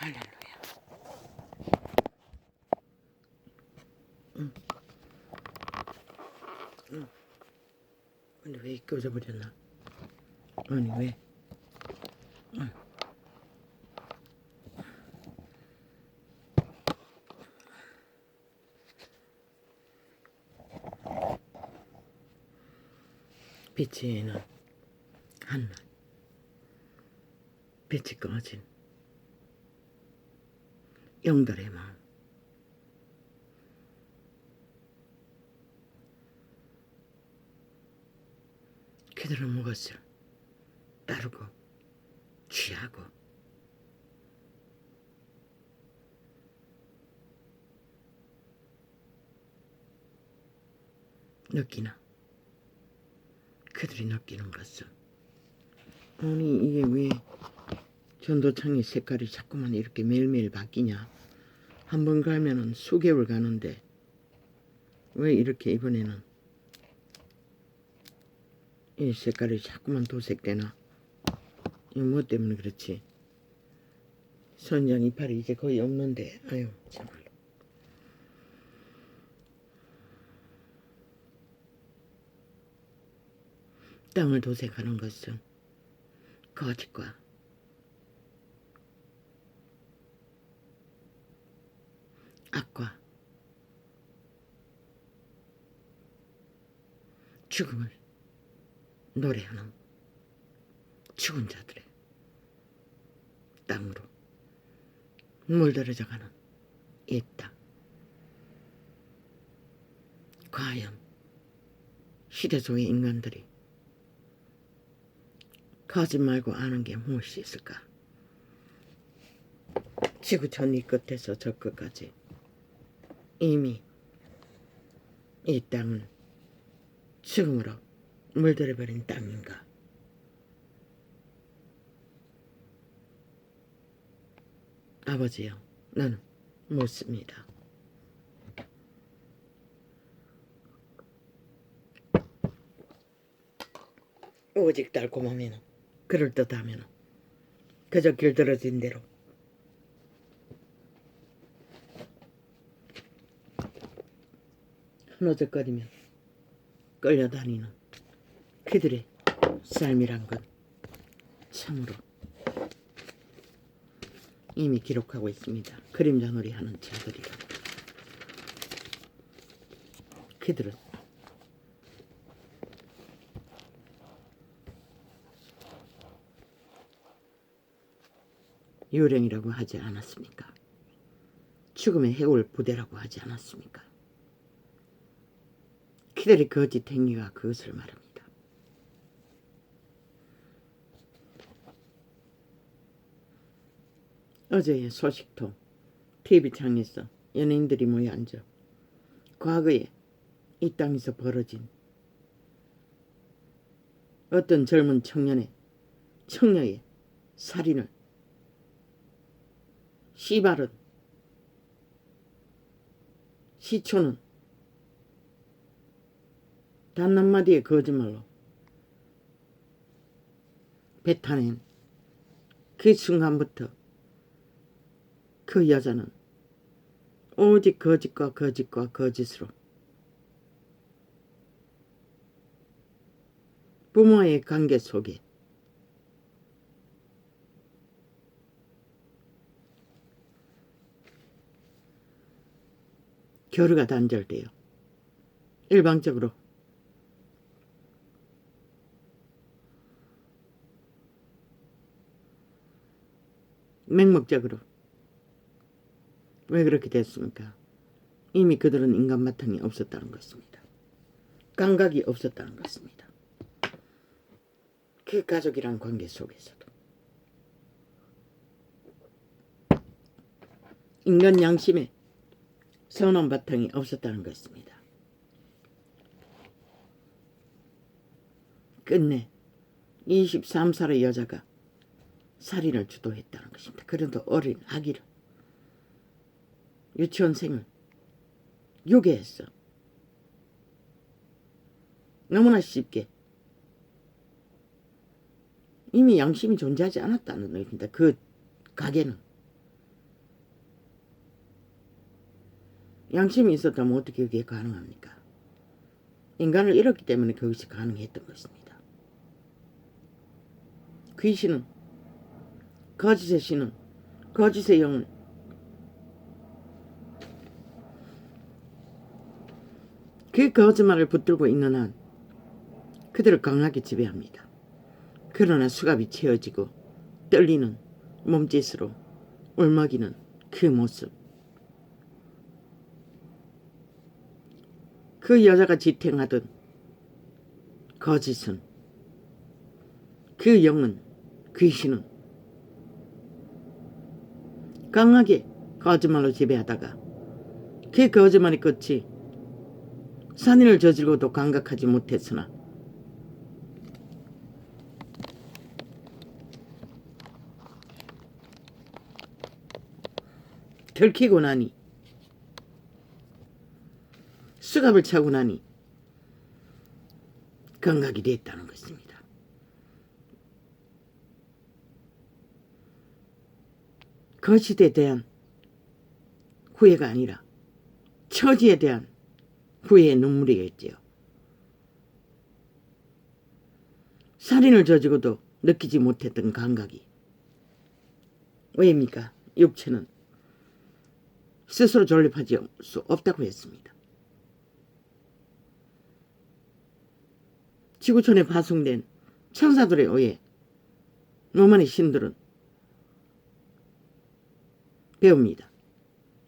할렐루야. 근데 왜 꺼져버렸나? 아니 왜? 빛에는 한눈, 빛이 꺼진 영들의 마음. 그들은 무엇을 따르고 취하고 느끼나? 그들이 느끼는 것은 아니 이게 왜 전도창의 색깔이 자꾸만 이렇게 매일매일 바뀌냐? 한 번 가면은 수개월 가는데 왜 이렇게 이번에는 이 색깔이 자꾸만 도색되나? 이거 뭐 때문에 그렇지? 선장 이파리 이제 거의 없는데 아유 참말로. 땅을 도색하는 것은 거짓과 악과 죽음을 노래하는 죽은 자들의 땅으로 물들어져가는 이 땅. 과연 시대 속의 인간들이 거짓말고 아는 게 무엇이 있을까? 지구촌 이 끝에서 저 끝까지 이미 이 땅은 죽음으로 물들어버린 땅인가? 아버지요, 나는 묻습니다. 오직 달콤하면 그럴듯하면 그저 길들어진 대로 흐느적거리며 끌려다니는 그들의 삶이란 건 참으로 이미 기록하고 있습니다. 그림자 놀이 하는 자들이라고. 그들은 요령이라고 하지 않았습니까? 죽음의 해골 부대라고 하지 않았습니까? 그들의 거짓 행위가 그것을 말합니다. 어제의 소식통 TV창에서 연예인들이 모여 앉아 과거에 이 땅에서 벌어진 어떤 젊은 청녀의 살인을 시발은 시초는 단 한마디의 거짓말로 뱉어낸 그 순간부터 그 여자는 오직 거짓과 거짓으로 부모와의 관계 속에 교류가 단절돼요. 일방적으로 맹목적으로. 왜 그렇게 됐습니까? 이미 그들은 인간 바탕이 없었다는 것입니다. 감각이 없었다는 것입니다. 그 가족이란 관계 속에서도 인간 양심에 선한 바탕이 없었다는 것입니다. 끝내 23살의 여자가 살인을 주도했다는 것입니다. 그래도 어린 아기를, 유치원생을 유괴했어. 너무나 쉽게. 이미 양심이 존재하지 않았다는 것입니다. 그 가게는 양심이 있었다면 어떻게 그게 가능합니까? 인간을 잃었기 때문에 그것이 가능했던 것입니다. 귀신은, 거짓의 신은, 거짓의 영은 그 거짓말을 붙들고 있는 한 그들을 강하게 지배합니다. 그러나 수갑이 채워지고 떨리는 몸짓으로 울먹이는 그 모습, 그 여자가 지탱하던 거짓은, 그 영은, 귀신은 강하게 거짓말로 지배하다가 그 거짓말의 끝이 살인을 저지르고도 감각하지 못했으나 들키고 나니, 수갑을 차고 나니 감각이 됐다는 것입니다. 거짓에 대한 후회가 아니라 처지에 대한 후회의 눈물이겠지요. 살인을 저지고도 느끼지 못했던 감각이 왜입니까? 육체는 스스로 존립하지 수 없다고 했습니다. 지구촌에 파송된 천사들에 의해 로마의 신들은 배웁니다.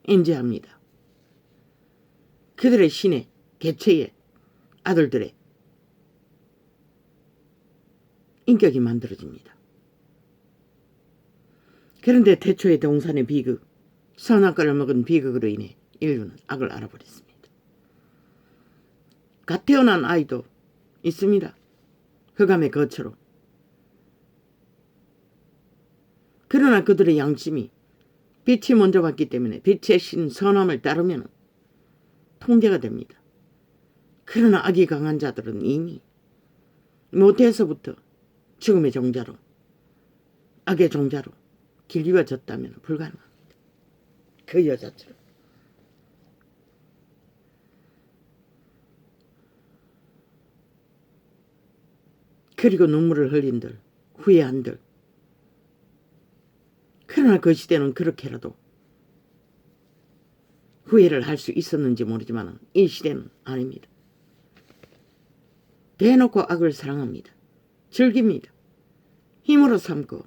인지합니다. 그들의 신의 개체의 아들들의 인격이 만들어집니다. 그런데 태초의 동산의 비극, 선악과를 먹은 비극으로 인해 인류는 악을 알아버렸습니다. 갓 태어난 아이도 있습니다. 흑암의 거처로. 그러나 그들의 양심이 빛이 먼저 왔기 때문에 빛의 신 선함을 따르면 통제가 됩니다. 그러나 악이 강한 자들은 이미 모태에서부터 죽음의 종자로, 악의 종자로 길들여졌다면 불가능합니다. 그 여자처럼. 그리고 눈물을 흘린들, 후회한들. 그러나 그 시대는 그렇게라도 후회를 할 수 있었는지 모르지만 이 시대는 아닙니다. 대놓고 악을 사랑합니다. 즐깁니다. 힘으로 삼고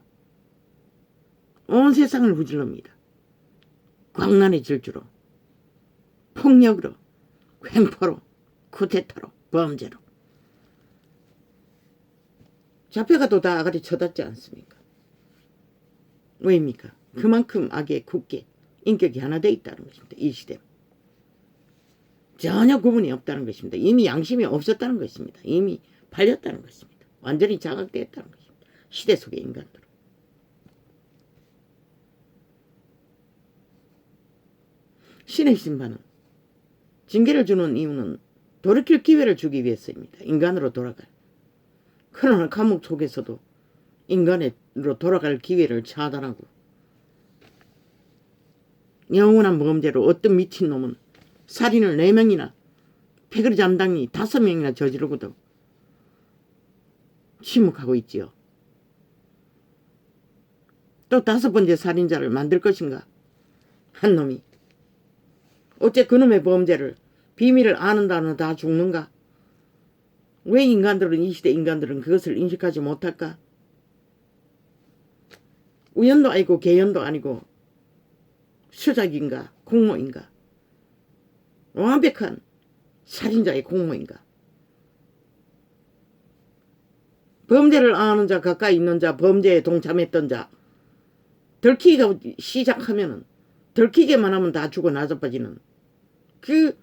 온 세상을 후질릅니다. 광란의 질주로, 폭력으로, 횡포로, 쿠데타로, 범죄로. 잡혀가도 다 아가리 쳐닫지 않습니까? 왜입니까? 그만큼 악의 굳게 인격이 하나 돼 있다는 것입니다. 이 시대는. 전혀 구분이 없다는 것입니다. 이미 양심이 없었다는 것입니다. 이미 팔렸다는 것입니다. 완전히 자각되었다는 것입니다. 시대 속의 인간들은. 신의 심판은 징계를 주는 이유는 돌이킬 기회를 주기 위해서입니다. 인간으로 돌아갈. 그러나 감옥 속에서도 인간으로 돌아갈 기회를 차단하고 영원한 범죄로 어떤 미친놈은 살인을 4명이나 패거리 잠당이 5명이나 저지르고도 침묵하고 있지요. 또 5번째 살인자를 만들 것인가? 한 놈이. 어째 그놈의 범죄를 비밀을 아는다는 다 죽는가? 왜 인간들은, 이 시대 인간들은 그것을 인식하지 못할까? 우연도 아니고 개연도 아니고 수작인가 공모인가? 완벽한 살인자의 공모인가? 범죄를 아는 자, 가까이 있는 자, 범죄에 동참했던 자, 들키기가 시작하면은, 들키기만 하면 다 죽어 나자빠지는 그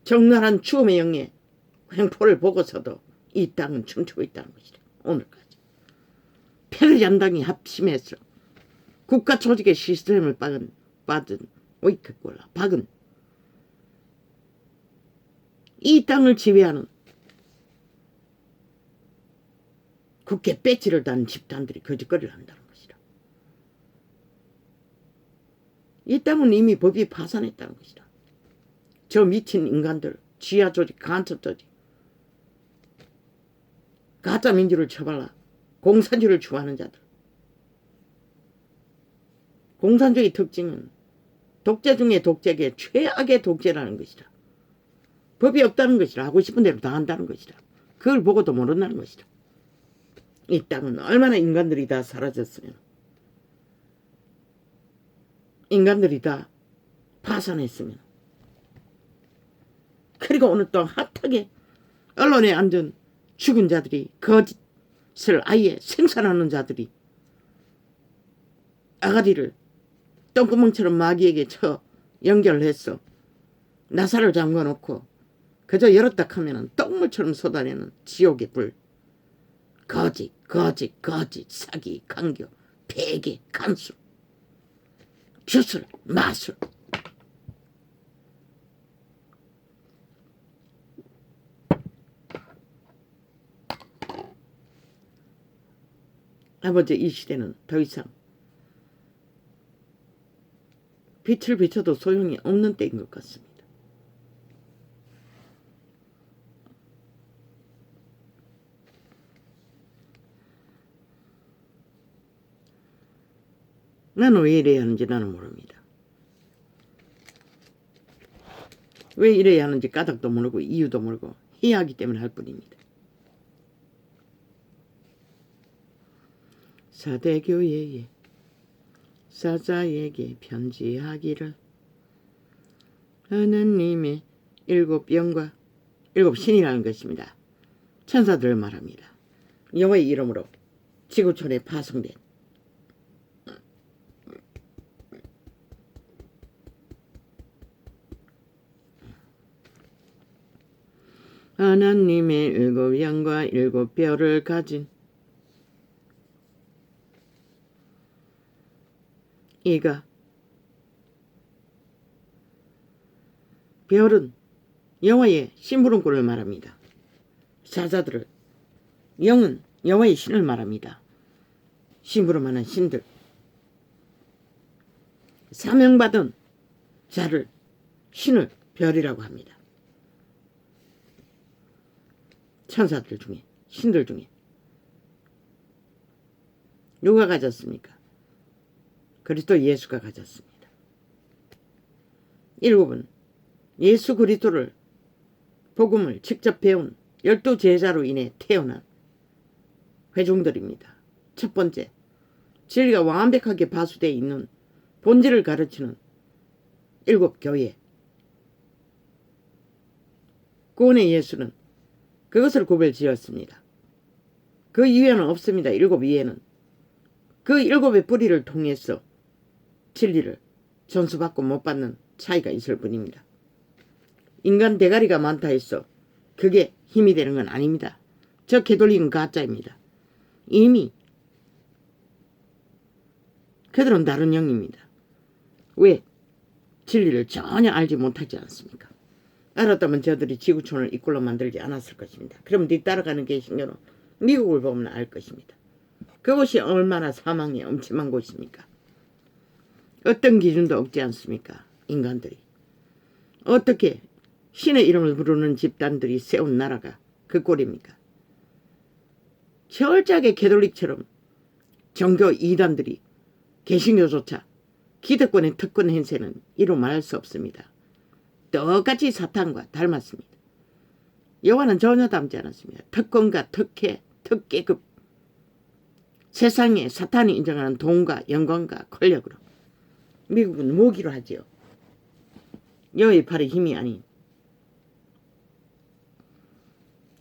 적나라한 추움의 영에 횡포를 보고서도 이 땅은 춤추고 있다는 것이다. 오늘까지. 패거리잔당이 합심해서 국가 조직의 시스템을 빠진 오이크꼴라 박은 이 땅을 지배하는 국회 배지를 단 집단들이 거짓거리를 한다는 것이다. 이 땅은 이미 법이 파산했다는 것이다. 저 미친 인간들, 지하 조직, 간첩 조직, 가짜 민주를 처발라 공산주의를 추구하는 자들. 공산주의 특징은 독재 중에 독재계 최악의 독재라는 것이다. 법이 없다는 것이다. 하고 싶은 대로 다 한다는 것이다. 그걸 보고도 모른다는 것이다. 이 땅은 얼마나 인간들이 다 사라졌으면, 인간들이 다 파산했으면, 그리고 오늘 또 핫하게 언론에 앉은 죽은 자들이, 거짓을 아예 생산하는 자들이 아가리를 똥구멍처럼 마귀에게 쳐 연결했어. 나사를 잠궈놓고 그저 열었다 하면 똥물처럼 쏟아내는 지옥의 불. 거짓, 사기, 강교, 폐계, 간수, 주술, 마술. 아버지, 이 시대는 더 이상 빛을 비춰도 소용이 없는 때인 것 같습니다. 나는 왜 이래야 하는지 나는 모릅니다. 왜 이래야 하는지 까닭도 모르고 이유도 모르고 해야 하기 때문에 할 뿐입니다. 사대교회에 사자에게 편지하기를, 하느님의 일곱 영과 일곱 신이라는 것입니다. 천사들을 말합니다. 여호와의 이름으로 지구촌에 파송된 하나님의 일곱 영과 일곱 별을 가진 이가, 별은 여호와의 심부름꾼을 말합니다. 사자들을, 영은 여호와의 신을 말합니다. 심부름하는 신들, 사명받은 자를, 신을 별이라고 합니다. 천사들 중에, 신들 중에 누가 가졌습니까? 그리스도 예수가 가졌습니다. 일곱은 예수 그리스도를, 복음을 직접 배운 12제자로 인해 태어난 회중들입니다. 첫 번째, 진리가 완벽하게 바수되어 있는 본질을 가르치는 일곱 교회. 구원의 예수는 그것을 구별지었습니다. 그 이외에는 없습니다. 일곱 이외에는. 그 일곱의 뿌리를 통해서 진리를 전수받고 못 받는 차이가 있을 뿐입니다. 인간 대가리가 많다 해서 그게 힘이 되는 건 아닙니다. 저 개돌리는 가짜입니다. 이미 그들은 다른 영입니다. 왜? 진리를 전혀 알지 못하지 않습니까? 알았다면 저들이 지구촌을 이꼴로 만들지 않았을 것입니다. 그럼 뒤따라가는 개신교는 미국을 보면 알 것입니다. 그곳이 얼마나 사망이 엄침한 곳입니까? 어떤 기준도 없지 않습니까? 인간들이. 어떻게 신의 이름을 부르는 집단들이 세운 나라가 그 꼴입니까? 철저하게 캐톨릭처럼 종교 이단들이 개신교조차 기득권의 특권 행세는 이루 말할 수 없습니다. 똑같이 사탄과 닮았습니다. 여호와는 전혀 닮지 않았습니다. 특권과 특혜, 특계급, 세상에 사탄이 인정하는 돈과 영광과 권력으로 미국은 무기로 하지요. 여호와의 팔의 힘이 아닌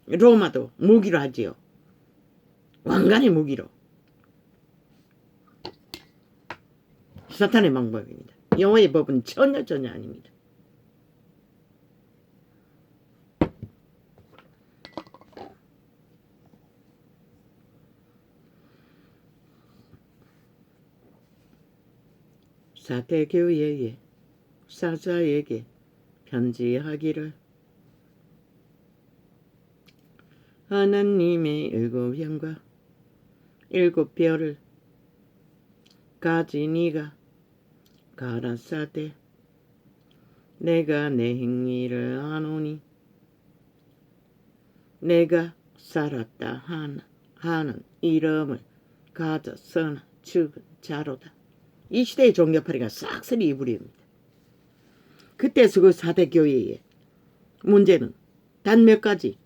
로마도 무기로 하지요. 왕관의 무기로. 사탄의 방법입니다. 여호와의 법은 전혀 아닙니다. 사대교회에 사자에게 편지하기를, 하나님의 일곱 영과 일곱 별을 가진 이가 가라사대, 내가 내 행위를 아노니 내가 살았다 하는 이름을 가졌으나 죽은 자로다. 이 시대의 종교파리가 싹쓸이 이불입니다. 그때서 그 4대 교회의 문제는 단 몇 가지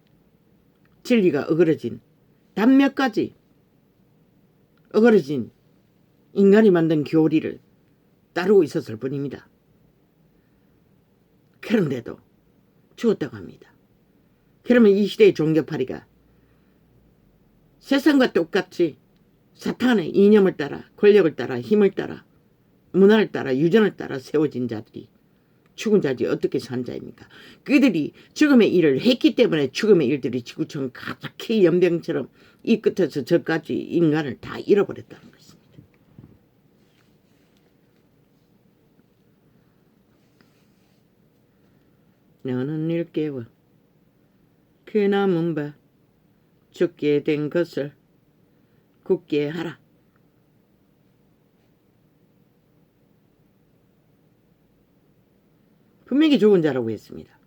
진리가 어그러진 단 몇 가지 어그러진 인간이 만든 교리를 따르고 있었을 뿐입니다. 그런데도 죽었다고 합니다. 그러면 이 시대의 종교파리가 세상과 똑같이 사탄의 이념을 따라 권력을 따라 힘을 따라 문화를 따라 유전을 따라 세워진 자들이 죽은 자들이 어떻게 산 자입니까? 그들이 죽음의 일을 했기 때문에 죽음의 일들이 지구촌 가득히 연병처럼 이 끝에서 저까지 인간을 다 잃어버렸다는 것입니다. 너는 일깨워 그 남은 바 죽게 된 것을 굳게 하라. 분명히 죽은 자라고 했습니다.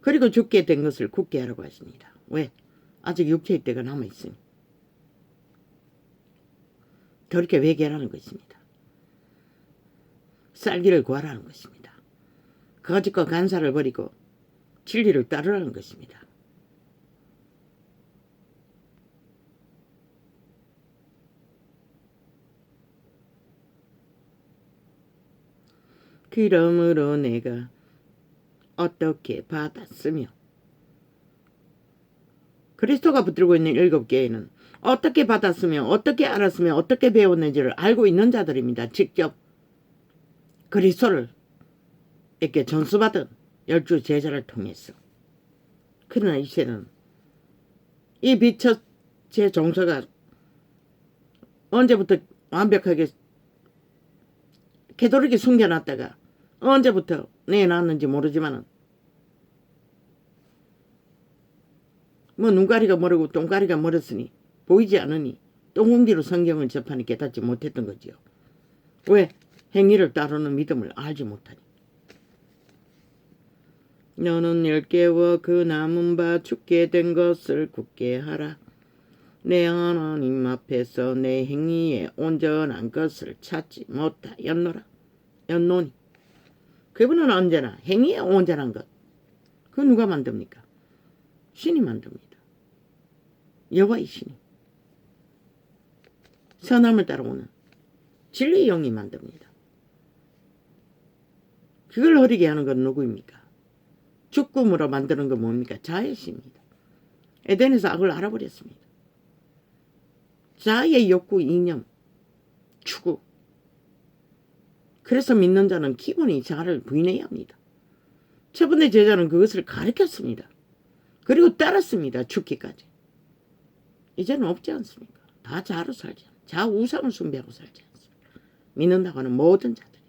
그리고 죽게 된 것을 굳게 하라고 하십니다. 왜? 아직 육체의 때가 남아있으니. 그렇게 회개하라는 것입니다. 살기를 구하라는 것입니다. 거짓과 간사를 버리고 진리를 따르라는 것입니다. 그러므로 내가 어떻게 받았으며 그리스도가 붙들고 있는 7교회는 어떻게 받았으며 어떻게 알았으며 어떻게 배웠는지를 알고 있는 자들입니다. 직접 그리스도를 이렇게 전수받은 12 제자를 통해서. 그러나 이제는 이 빛의 제 정서가 언제부터 완벽하게 개도르게 숨겨놨다가 언제부터 내놨는지 모르지만은 뭐 눈가리가 멀고 똥가리가 멀었으니 보이지 않으니 똥공기로 성경을 접하니 깨닫지 못했던 거지요. 왜? 행위를 따르는 믿음을 알지 못하니. 너는 일깨워 그 남은 바 죽게 된 것을 굳게 하라. 내 하나님 앞에서 내 행위에 온전한 것을 찾지 못하였노니. 그분은 언제나 행위에 온전한 것. 그 누가 만듭니까? 신이 만듭니다. 여호와의 신이. 선함을 따라오는 진리의 영이 만듭니다. 그걸 흐리게 하는 건 누구입니까? 죽음으로 만드는 건 뭡니까? 자의식입니다. 에덴에서 악을 알아버렸습니다. 자의 욕구, 이념, 추구. 그래서 믿는 자는 기본이 자를 부인해야 합니다. 첫 번째 제자는 그것을 가르쳤습니다. 그리고 따랐습니다. 죽기까지. 이제는 없지 않습니까? 다 자로 살지 않습니까? 자 우상을 숭배하고 살지 않습니까? 믿는다고 하는 모든 자들이.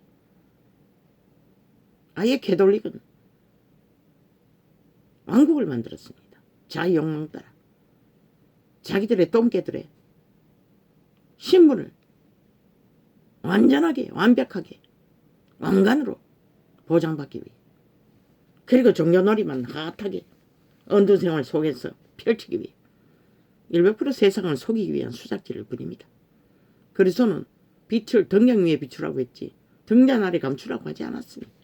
아예 캐톨릭은 왕국을 만들었습니다. 자의 욕망 따라. 자기들의 똥개들의 신분을 완전하게 완벽하게 왕관으로 보장받기 위해 그리고 종교놀이만 핫하게 언도생활 속에서 펼치기 위해 100% 세상을 속이기 위한 수작질을 뿐입니다. 그리스도는 빛을 등경 위에 비추라고 했지 등잔 아래 감추라고 하지 않았습니다.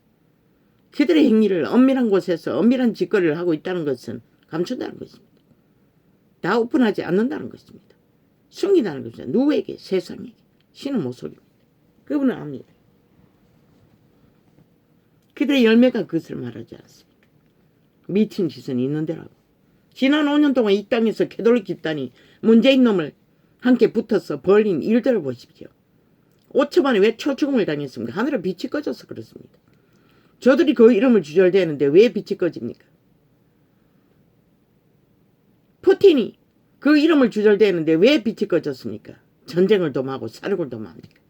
그들의 행위를 엄밀한 곳에서 엄밀한 짓거리를 하고 있다는 것은 감춘다는 것입니다. 다 오픈하지 않는다는 것입니다. 숨긴다는 것입니다. 누구에게? 세상에게. 신은 못 속입니다. 그분은 압니다. 그들의 열매가 그것을 말하지 않습니까? 미친 짓은 있는 데라고. 지난 5년 동안 이 땅에서 캐톨릭 집단이 문재인 놈을 함께 붙어서 벌린 일들을 보십시오. 5초 만에 왜 초죽음을 당했습니까? 하늘에 빛이 꺼져서 그렇습니다. 저들이 그 이름을 주절대는데 왜 빛이 꺼집니까? 푸틴이 그 이름을 주절대는데 왜 빛이 꺼졌습니까? 전쟁을 도모하고 사륙을 도모합니까?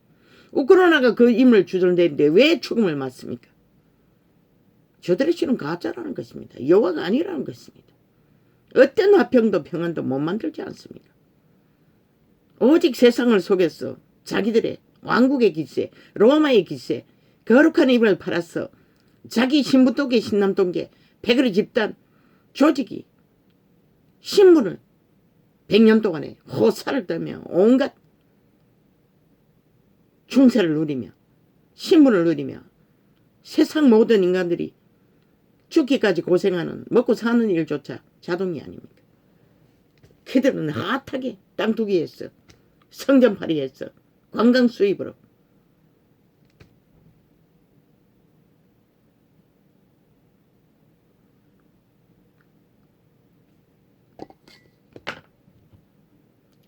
우크라이나가 그 이름을 주절대는데 왜 죽음을 맞습니까? 저들의 신은 가짜라는 것입니다. 여호와가 아니라는 것입니다. 어떤 화평도 평안도 못 만들지 않습니다. 오직 세상을 속여서 자기들의 왕국의 기세, 로마의 기세, 거룩한 입을 팔았어. 자기 신부독계 신남독계 백그리 집단 조직이 신분을 100년 동안에 호사를 떨며 온갖 중세를 누리며 신분을 누리며 세상 모든 인간들이 죽기까지 고생하는 먹고 사는 일조차 자동이 아닙니다. 그들은 핫하게 땅두기 했어. 성전팔이 했어. 관광 수입으로.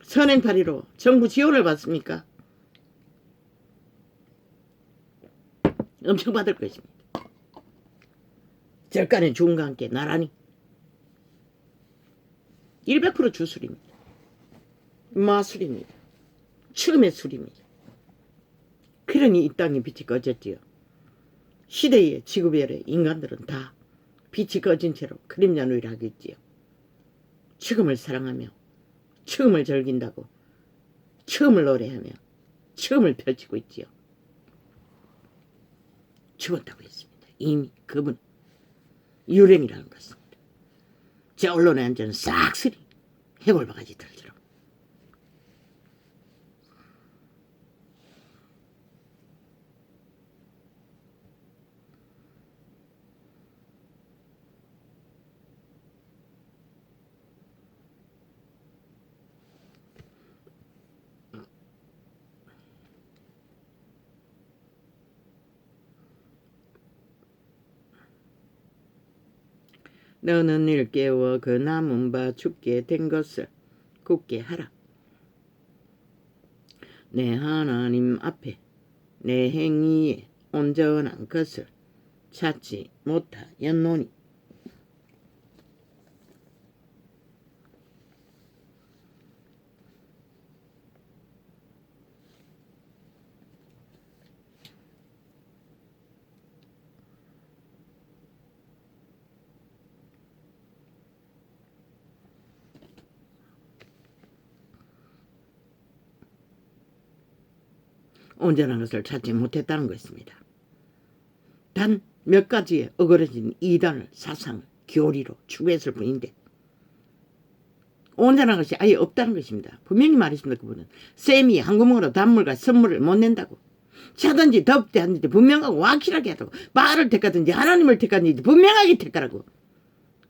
선행팔이로 정부 지원을 받습니까? 엄청 받을 것입니다. 절간의 죽음과 함께 나란히 100% 주술입니다. 마술입니다. 처음의 술입니다. 그러니 이 땅에 빛이 꺼졌지요. 시대의 지구별의 인간들은 다 빛이 꺼진 채로 그림자 누이를 하겠지요. 죽음을 사랑하며 처음을 즐긴다고 처음을 노래하며 처음을 펼치고 있지요. 죽었다고 했습니다. 이미 그분 유령이라는 것입니다. 제 언론에 앉아는 싹쓸이 해골바가지 들처럼. 너는 일 깨워 그 남은 바 죽게 된 것을 굳게 하라. 내 하나님 앞에 내 행위에 온전한 것을 찾지 못하였노니 온전한 것을 찾지 못했다는 것입니다. 단 몇 가지의 어그러진 이단을 사상을 교리로 추구했을 뿐인데 온전한 것이 아예 없다는 것입니다. 분명히 말했습니다. 그분은 쌤이 한구멍으로 단물과 선물을 못 낸다고 차든지 덥지 않든지 분명하고 확실하게 하라고 말을 택하든지 하나님을 택하든지 분명하게 택하라고.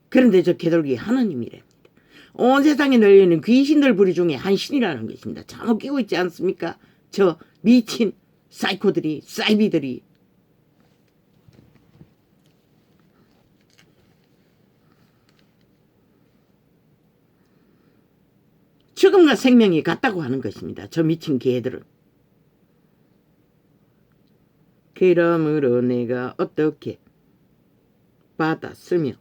그런데 저 개돌기 하나님이랍니다. 온 세상에 널려있는 귀신들 부리 중에 한 신이라는 것입니다. 참 웃기고 있지 않습니까? 저 미친 사이코들이 사이비들이. 죽음과 생명이 같다고 하는 것입니다. 저 미친 개들은. 그러므로 내가 어떻게 받았으며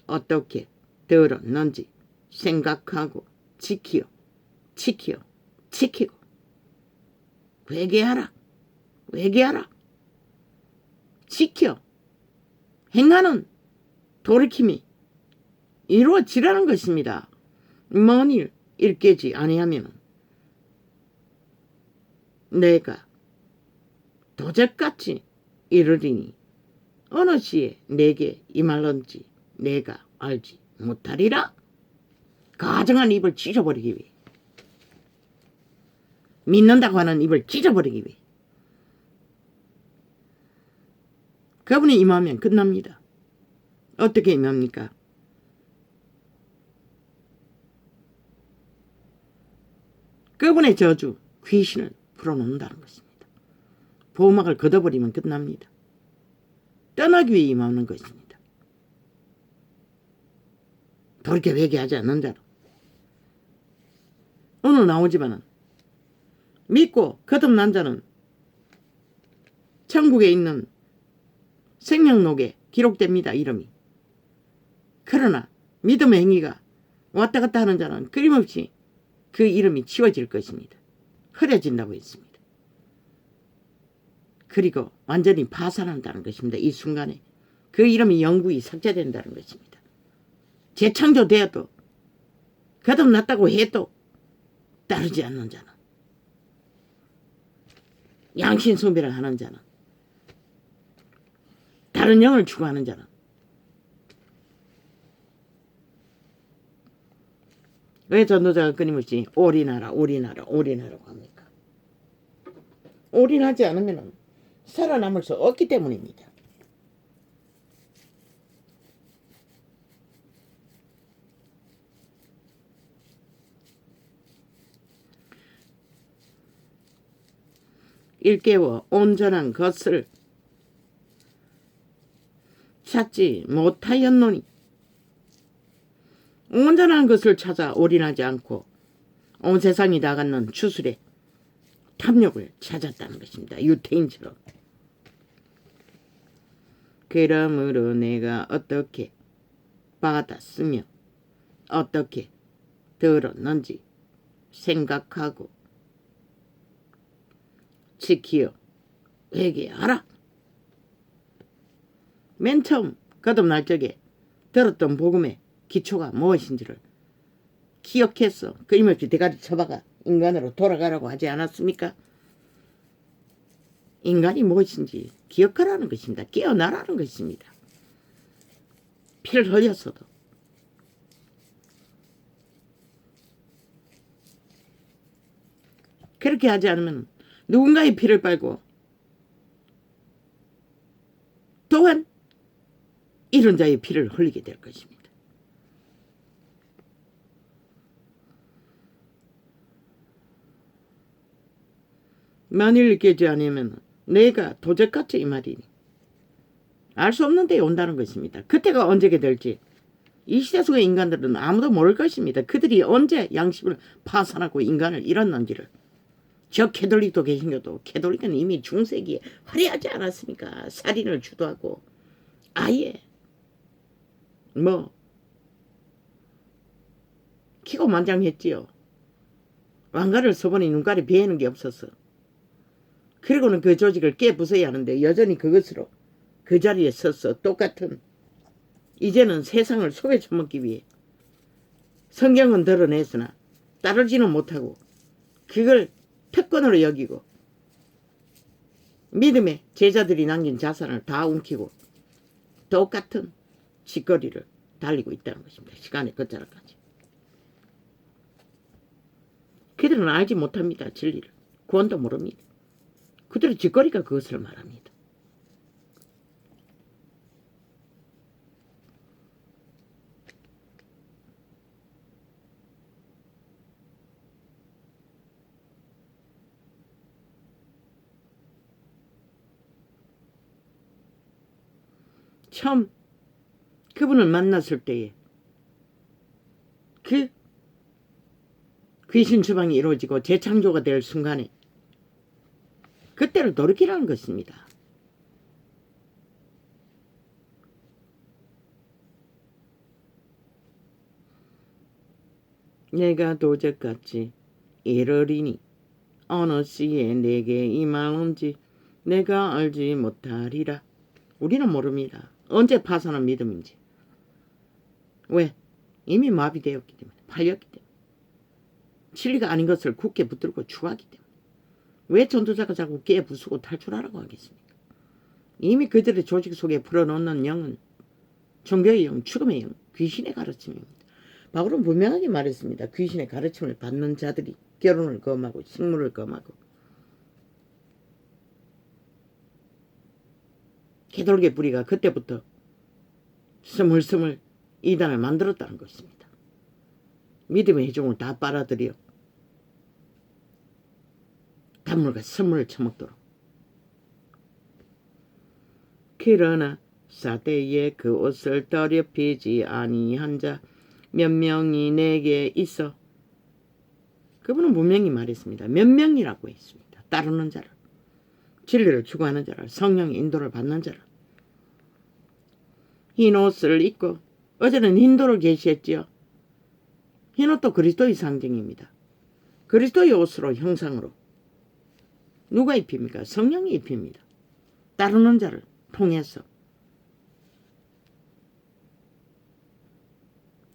어떻게 들었는지 생각하고 지키고 회개하라. 지켜 행하는 돌이킴이 이루어지라는 것입니다. 만일 일깨지 아니하면 내가 도적같이 이르리니 어느 시에 내게 임할런지 내가 알지 못하리라. 가정한 입을 찢어버리기 위해 믿는다고 하는 입을 찢어버리기 위해 그분이 임하면 끝납니다. 어떻게 임합니까? 그분의 저주 귀신을 풀어놓는다는 것입니다. 보호막을 걷어버리면 끝납니다. 떠나기 위해 임하는 것입니다. 돌이켜 회개하지 않는 자로. 오늘 나오지만은 믿고 거듭난 자는 천국에 있는 생명록에 기록됩니다. 이름이. 그러나 믿음의 행위가 왔다 갔다 하는 자는 끊임없이 그 이름이 지워질 것입니다. 흐려진다고 했습니다. 그리고 완전히 파산한다는 것입니다. 이 순간에 그 이름이 영구히 삭제된다는 것입니다. 재창조되어도 거듭났다고 해도 따르지 않는 자는 양신숭배를 하는 자는 다른 영을 추구하는 자는 왜 전도자가 끊임없이 올인하라 올인하라 올인하라고 합니까? 올인하지 않으면 살아남을 수 없기 때문입니다. 일깨워 온전한 것을 찾지 못하였노니 온전한 것을 찾아 올인하지 않고 온 세상이 다 갖는 추술에 탐욕을 찾았다는 것입니다. 유태인처럼. 그러므로 내가 어떻게 받았으며 어떻게 들었는지 생각하고 지키어 회개하라. 맨 처음 거듭날 적에 들었던 복음의 기초가 무엇인지를 기억해서 끊임없이 대가리 쳐박아 인간으로 돌아가라고 하지 않았습니까? 인간이 무엇인지 기억하라는 것입니다. 깨어나라는 것입니다. 피를 흘렸어도 그렇게 하지 않으면 누군가의 피를 빨고 또한 이런 자의 피를 흘리게 될 것입니다. 만일 깨지 않으면 내가 도적같이 이 말이니 알 수 없는 데에 온다는 것입니다. 그때가 언제게 될지 이 시대 속의 인간들은 아무도 모를 것입니다. 그들이 언제 양심을 파산하고 인간을 잃었는지를. 저 캐톨릭도 계신겨도 캐톨릭은 이미 중세기에 화려하지 않았습니까? 살인을 주도하고 아예 기고만장했지요. 왕가를 써보니 눈깔이 베이는 게 없었어. 그리고는 그 조직을 깨부숴야 하는데 여전히 그것으로 그 자리에 섰어. 똑같은 이제는 세상을 속에 처먹기 위해 성경은 드러냈으나 따르지는 못하고 그걸 특권으로 여기고 믿음의 제자들이 남긴 자산을 다 움키고 똑같은 짓거리를 달리고 있다는 것입니다. 시간의 끝자락까지. 그들은 알지 못합니다. 진리를. 구원도 모릅니다. 그들의 짓거리가 그것을 말합니다. 처음 그분을 만났을 때에 그 귀신 추방이 이루어지고 재창조가 될 순간에 그때를 돌이키라는 것입니다. 내가 도적같이 이르리니 어느 시에 내게 임하는지 내가 알지 못하리라. 우리는 모릅니다. 언제 파산한 믿음인지. 왜? 이미 마비되었기 때문에. 팔렸기 때문에. 진리가 아닌 것을 굳게 붙들고 추구하기 때문에. 왜 전도자가 자꾸 깨부수고 탈출하라고 하겠습니까? 이미 그들의 조직 속에 풀어놓는 영은 종교의 영, 죽음의 영, 귀신의 가르침입니다. 바울은 분명하게 말했습니다. 귀신의 가르침을 받는 자들이 결혼을 금하고 식물을 금하고 캐톨릭의 뿌리가 그때부터 스물스물 이단을 만들었다는 것입니다. 믿음의 회중을 다 빨아들여 단물과 선물을 처먹도록. 그러나 사대에 그 옷을 더럽히지 아니한 자 몇 명이 내게 있어. 그분은 분명히 말했습니다. 몇 명이라고 했습니다. 따르는 자를, 진리를 추구하는 자를, 성령의 인도를 받는 자를. 흰 옷을 입고, 어제는 흰도를 계시했지요. 흰 옷도 그리스도의 상징입니다. 그리스도의 옷으로 형상으로. 누가 입힙니까? 성령이 입힙니다. 따르는 자를 통해서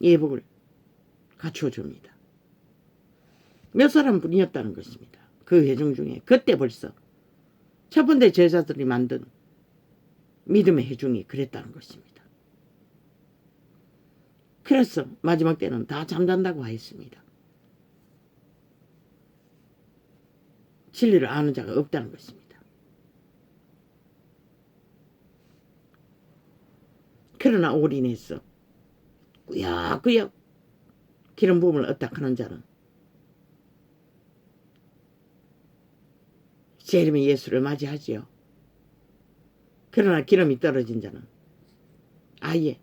예복을 갖추어줍니다. 몇 사람뿐이었다는 것입니다. 그 회중 중에 그때 벌써 첫 번째 제자들이 만든 믿음의 회중이 그랬다는 것입니다. 그래서 마지막 때는 다 잠잔다고 하였습니다. 진리를 아는 자가 없다는 것입니다. 그러나 올인해서 꾸역꾸역 기름 부음을 얻다 하는 자는 제 이름의 예수를 맞이하지요. 그러나 기름이 떨어진 자는 아예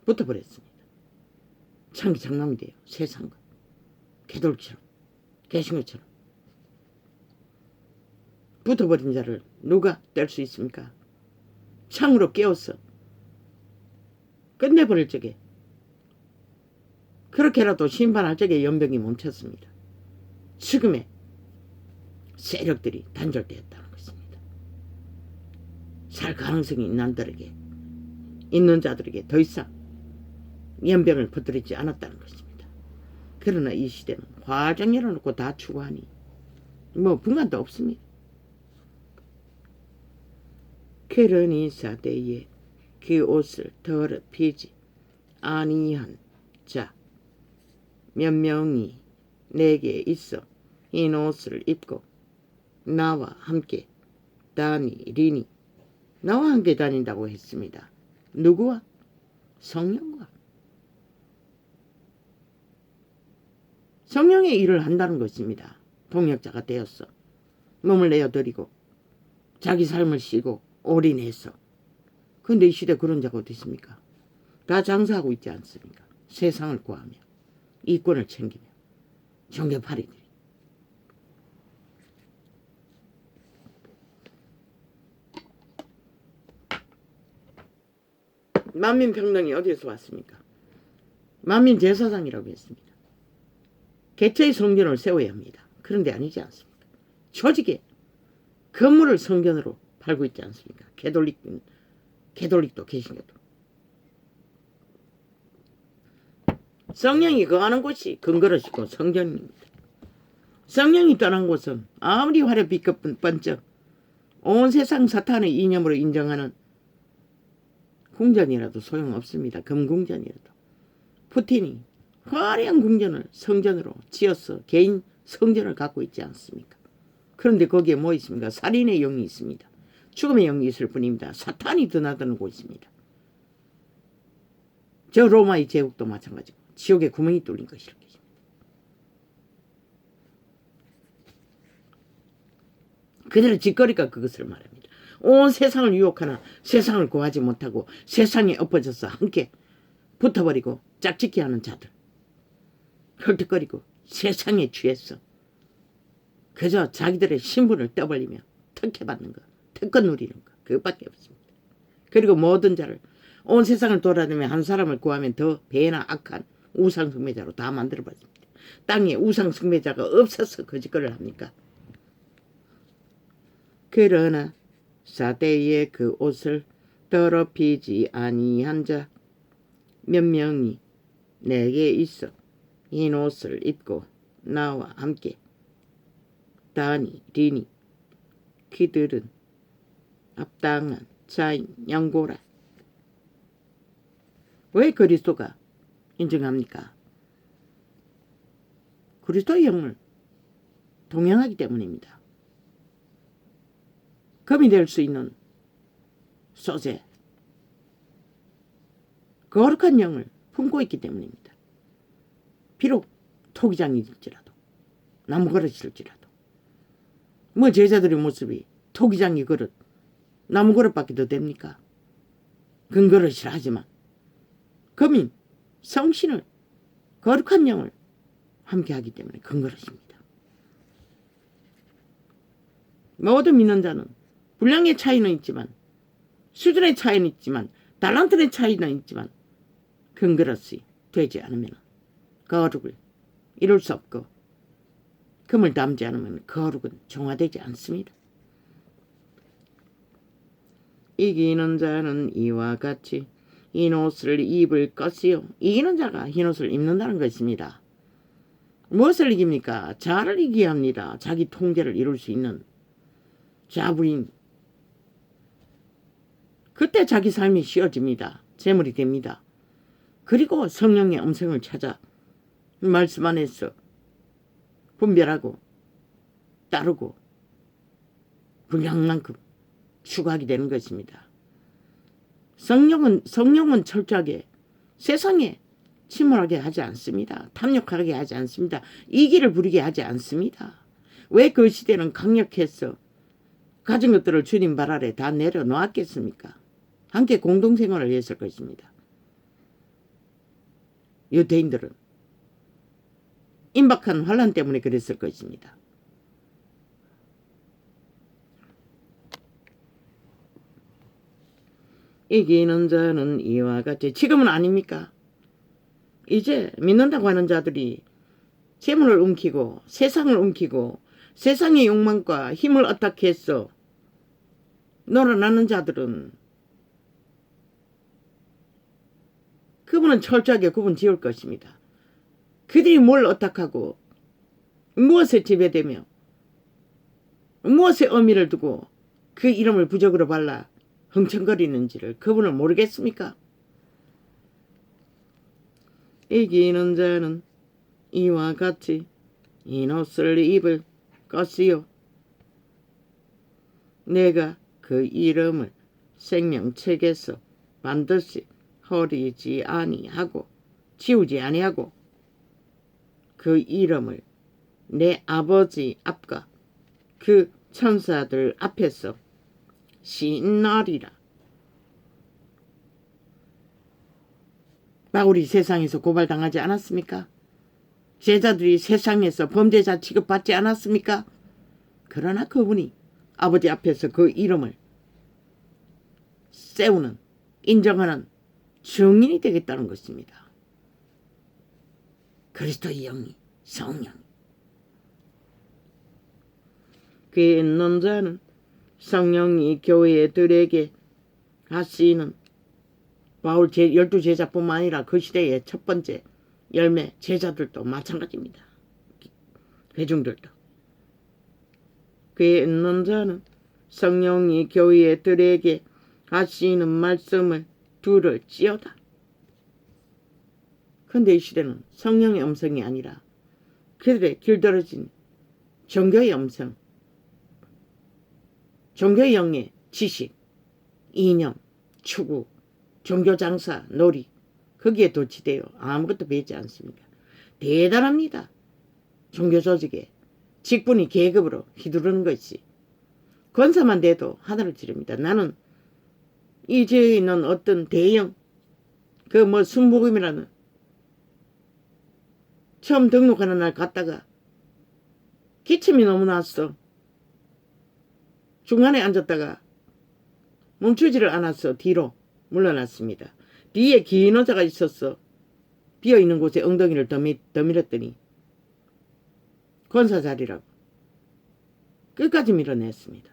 붙어버렸습니다. 창기장남이 돼요. 세상과 개돌처럼 개신교처럼 붙어버린 자를 누가 뗄 수 있습니까? 창으로 깨워서 끝내버릴 적에 그렇게라도 심판할 적에 연병이 멈췄습니다. 지금의 세력들이 단절되었다는 것입니다. 살 가능성이 있는 자들에게 더 이상 연병을 퍼뜨리지 않았다는 것입니다. 그러나 이 시대는 화장 열어놓고 다 추구하니 뭐 분간도 없습니다. 그러니 사대에 그 옷을 더럽히지 아니한 자 몇 명이 내게 있어 흰 옷을 입고 나와 함께 다니리니. 나와 함께 다닌다고 했습니다. 누구와? 성령과. 성령의 일을 한다는 것입니다. 동역자가 되었어. 몸을 내어드리고 자기 삶을 쉬고 올인해서. 근데 이 시대 그런 자가 어디 있습니까? 다 장사하고 있지 않습니까? 세상을 구하며 이권을 챙기며 종교파리들이. 만민평등이 어디에서 왔습니까? 만민제사장이라고 했습니다. 개체의 성전을 세워야 합니다. 그런데 아니지 않습니까? 조직에 건물을 성전으로 팔고 있지 않습니까? 개돌릭도 개신교도. 성령이 거하는 곳이 근거로시고 성전입니다. 성령이 떠난 곳은 아무리 화려빛 번쩍 온 세상 사탄의 이념으로 인정하는 궁전이라도 소용없습니다. 금궁전이라도. 푸틴이 화려한 궁전을 성전으로 지어서 개인 성전을 갖고 있지 않습니까? 그런데 거기에 뭐 있습니까? 살인의 영이 있습니다. 죽음의 영이 있을 뿐입니다. 사탄이 드나드는 곳입니다. 저 로마의 제국도 마찬가지고 지옥에 구멍이 뚫린 것이 이렇게. 그대로 짓거리가 그것을 말합니다. 온 세상을 유혹하나 세상을 구하지 못하고 세상에 엎어져서 함께 붙어버리고 짝짓기 하는 자들. 헐떡거리고 세상에 취해서 그저 자기들의 신분을 떠벌리며 특혜받는 것, 특권 누리는 것, 그것밖에 없습니다. 그리고 모든 자를 온 세상을 돌아다니며 한 사람을 구하면 더 배나 악한 우상숭배자로 다 만들어버립니다. 땅에 우상숭배자가 없어서 거짓거리를 합니까? 그러나 사대의 그 옷을 더럽히지 아니한 자 몇 명이 내게 있어 흰 옷을 입고 나와 함께 다니리니. 그들은 합당한 자인 양고라. 왜 그리스도가 인정합니까? 그리스도의 영을 동행하기 때문입니다. 검이 될 수 있는 소재, 거룩한 영을 품고 있기 때문입니다. 비록 토기장이일지라도 나무 그릇일지라도 뭐 제자들의 모습이 토기장이 그릇 나무 그릇밖에 더 됩니까? 금그릇이라 하지만 금인 성신을 거룩한 영을 함께하기 때문에 금그릇입니다. 모든 믿는 자는 분량의 차이는 있지만 수준의 차이는 있지만 달란트의 차이는 있지만 금그릇이 되지 않으면 거룩을 이룰 수 없고 금을 담지 않으면 거룩은 정화되지 않습니다. 이기는 자는 이와 같이 흰 옷을 입을 것이요. 이기는 자가 흰 옷을 입는다는 것입니다. 무엇을 이깁니까? 자를 이기야 합니다. 자기 통제를 이룰 수 있는 자부인 그때 자기 삶이 쉬워집니다. 재물이 됩니다. 그리고 성령의 음성을 찾아 말씀 안에서 분별하고 따르고 분량만큼 추구하게 되는 것입니다. 성령은 철저하게 세상에 침몰하게 하지 않습니다. 탐욕하게 하지 않습니다. 이기를 부리게 하지 않습니다. 왜 그 시대는 강력해서 가진 것들을 주님 발 아래 다 내려놓았겠습니까? 함께 공동생활을 했을 것입니다. 유대인들은 임박한 환란 때문에 그랬을 것입니다. 이기는 자는 이와 같이 지금은 아닙니까? 이제 믿는다고 하는 자들이 재물을 움키고 세상을 움키고 세상의 욕망과 힘을 어떻게해서 놀아나는 자들은 그분은 철저하게 구분 지을 것입니다. 그들이 뭘 어떡하고 무엇에 지배되며 무엇에 의미를 두고 그 이름을 부적으로 발라 흥청거리는지를 그분을 모르겠습니까? 이기는 자는 이와 같이 흰옷을 입을 것이요 내가 그 이름을 생명책에서 반드시 버리지 아니하고 지우지 아니하고 그 이름을 내 아버지 앞과 그 천사들 앞에서 신나리라. 바울이 세상에서 고발당하지 않았습니까? 제자들이 세상에서 범죄자 취급받지 않았습니까? 그러나 그분이 아버지 앞에서 그 이름을 세우는, 인정하는 증인이 되겠다는 것입니다. 그리스도의 영이, 성령. 귀에 있는 자는 성령이 교회들에게 하시는 바울 12제자뿐만 아니라 그 시대의 첫 번째 열매 제자들도 마찬가지입니다. 회중들도. 귀에 있는 자는 성령이 교회들에게 하시는 말씀을 들을지어다. 그런데 이 시대는 성령의 음성이 아니라 그들의 길들어진 종교의 음성, 종교의 영의 지식, 이념, 추구, 종교장사, 놀이 거기에 도취되어 아무것도 배지 않습니다. 대단합니다. 종교조직에 직분이 계급으로 휘두르는 것이 권사만 돼도 하늘을 찌릅니다. 나는 이 지역에 있는 어떤 대형 순복음이라는 처음 등록하는 날 갔다가 기침이 너무 났어. 중간에 앉았다가 멈추지를 않았어. 뒤로 물러났습니다. 뒤에 긴 의자가 있었어. 비어있는 곳에 엉덩이를 더 밀었더니 권사 자리라고 끝까지 밀어냈습니다.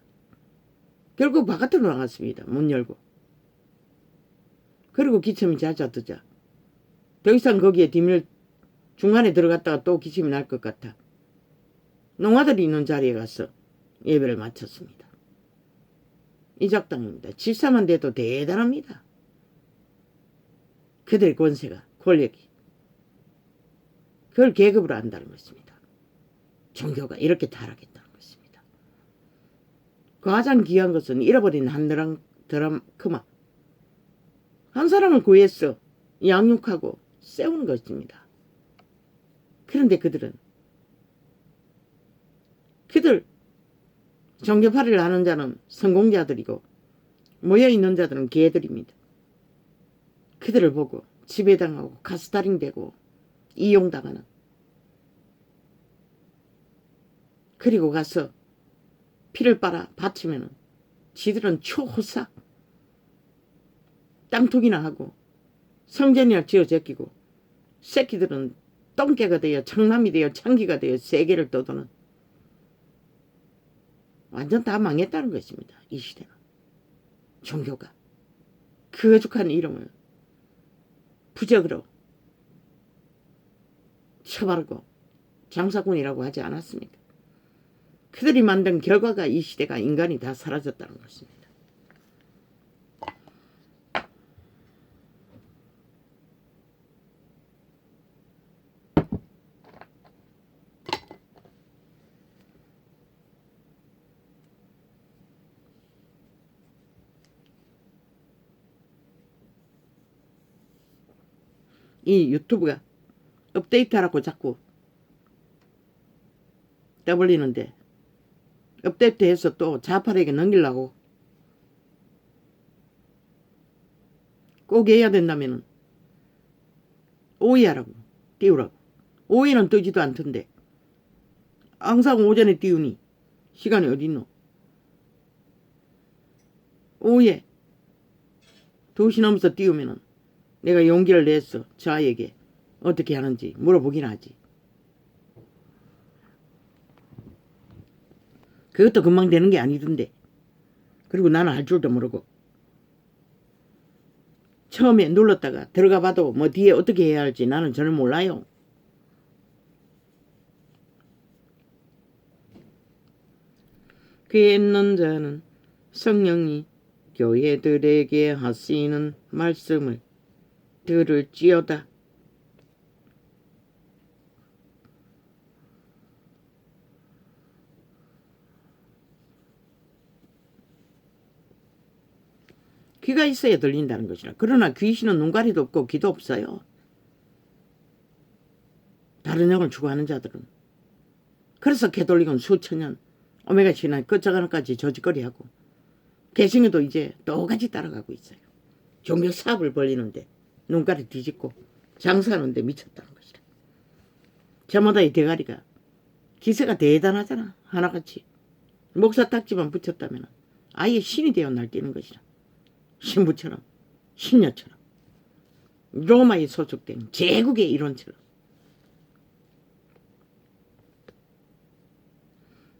결국 바깥으로 나갔습니다. 문 열고. 그리고 기침이 잦아드자 더 이상 거기에 중간에 들어갔다가 또 기침이 날 것 같아 농아들이 있는 자리에 가서 예배를 마쳤습니다. 이 작당입니다. 집사만 돼도 대단합니다. 그들의 권세가, 권력이. 그걸 계급으로 한다는 것입니다. 종교가 이렇게 타락했다는 것입니다. 가장 귀한 것은 잃어버린 한 드라크마. 한 사람을 구해서 양육하고 세우는 것입니다. 그런데 그들 종교팔이를 하는 자는 성공자들이고 모여있는 자들은 개들입니다. 그들을 보고 지배당하고 가스다링되고 이용당하는, 그리고 가서 피를 빨아 바치면은 지들은 초호사 땅통이나 하고 성전이나 지어 제끼고 새끼들은 똥개가 되어 청남이 되어 창기가 되어 세계를 떠도는, 완전 다 망했다는 것입니다. 이 시대는. 종교가 그 거룩한 이름을 부적으로 처바르고 장사꾼이라고 하지 않았습니까? 그들이 만든 결과가 이 시대가 인간이 다 사라졌다는 것입니다. 이 유튜브가 업데이트하라고 자꾸 떠벌리는데 업데이트해서 또 좌파에게 넘기려고 꼭 해야 된다면 오이하라고 띄우라고. 오이는 뜨지도 않던데 항상 오전에 띄우니 시간이 어딨노. 오후에 2시 넘어서 띄우면은 내가 용기를 냈어. 저 아이에게 어떻게 하는지 물어보긴 하지. 그것도 금방 되는 게 아니던데. 그리고 나는 할 줄도 모르고 처음에 눌렀다가 들어가 봐도 뭐 뒤에 어떻게 해야 할지 나는 전혀 몰라요. 귀에 있는 자는 성령이 교회들에게 하시는 말씀을 들을지어다. 귀가 있어야 들린다는 것이라. 그러나 귀신은 눈가리도 없고 귀도 없어요. 다른 영을 추구하는 자들은. 그래서 개돌리곤 수천 년 오메가3나 끝자가는까지 저짓거리하고 개성에도 이제 똑같이 따라가고 있어요. 종교 사업을 벌리는데 눈가리 뒤집고 장사하는데 미쳤다는 것이라. 저마다의 대가리가 기세가 대단하잖아. 하나같이 목사 딱지만 붙였다면 아예 신이 되어 날뛰는 것이라. 신부처럼 신녀처럼 로마에 소속된 제국의 일원처럼.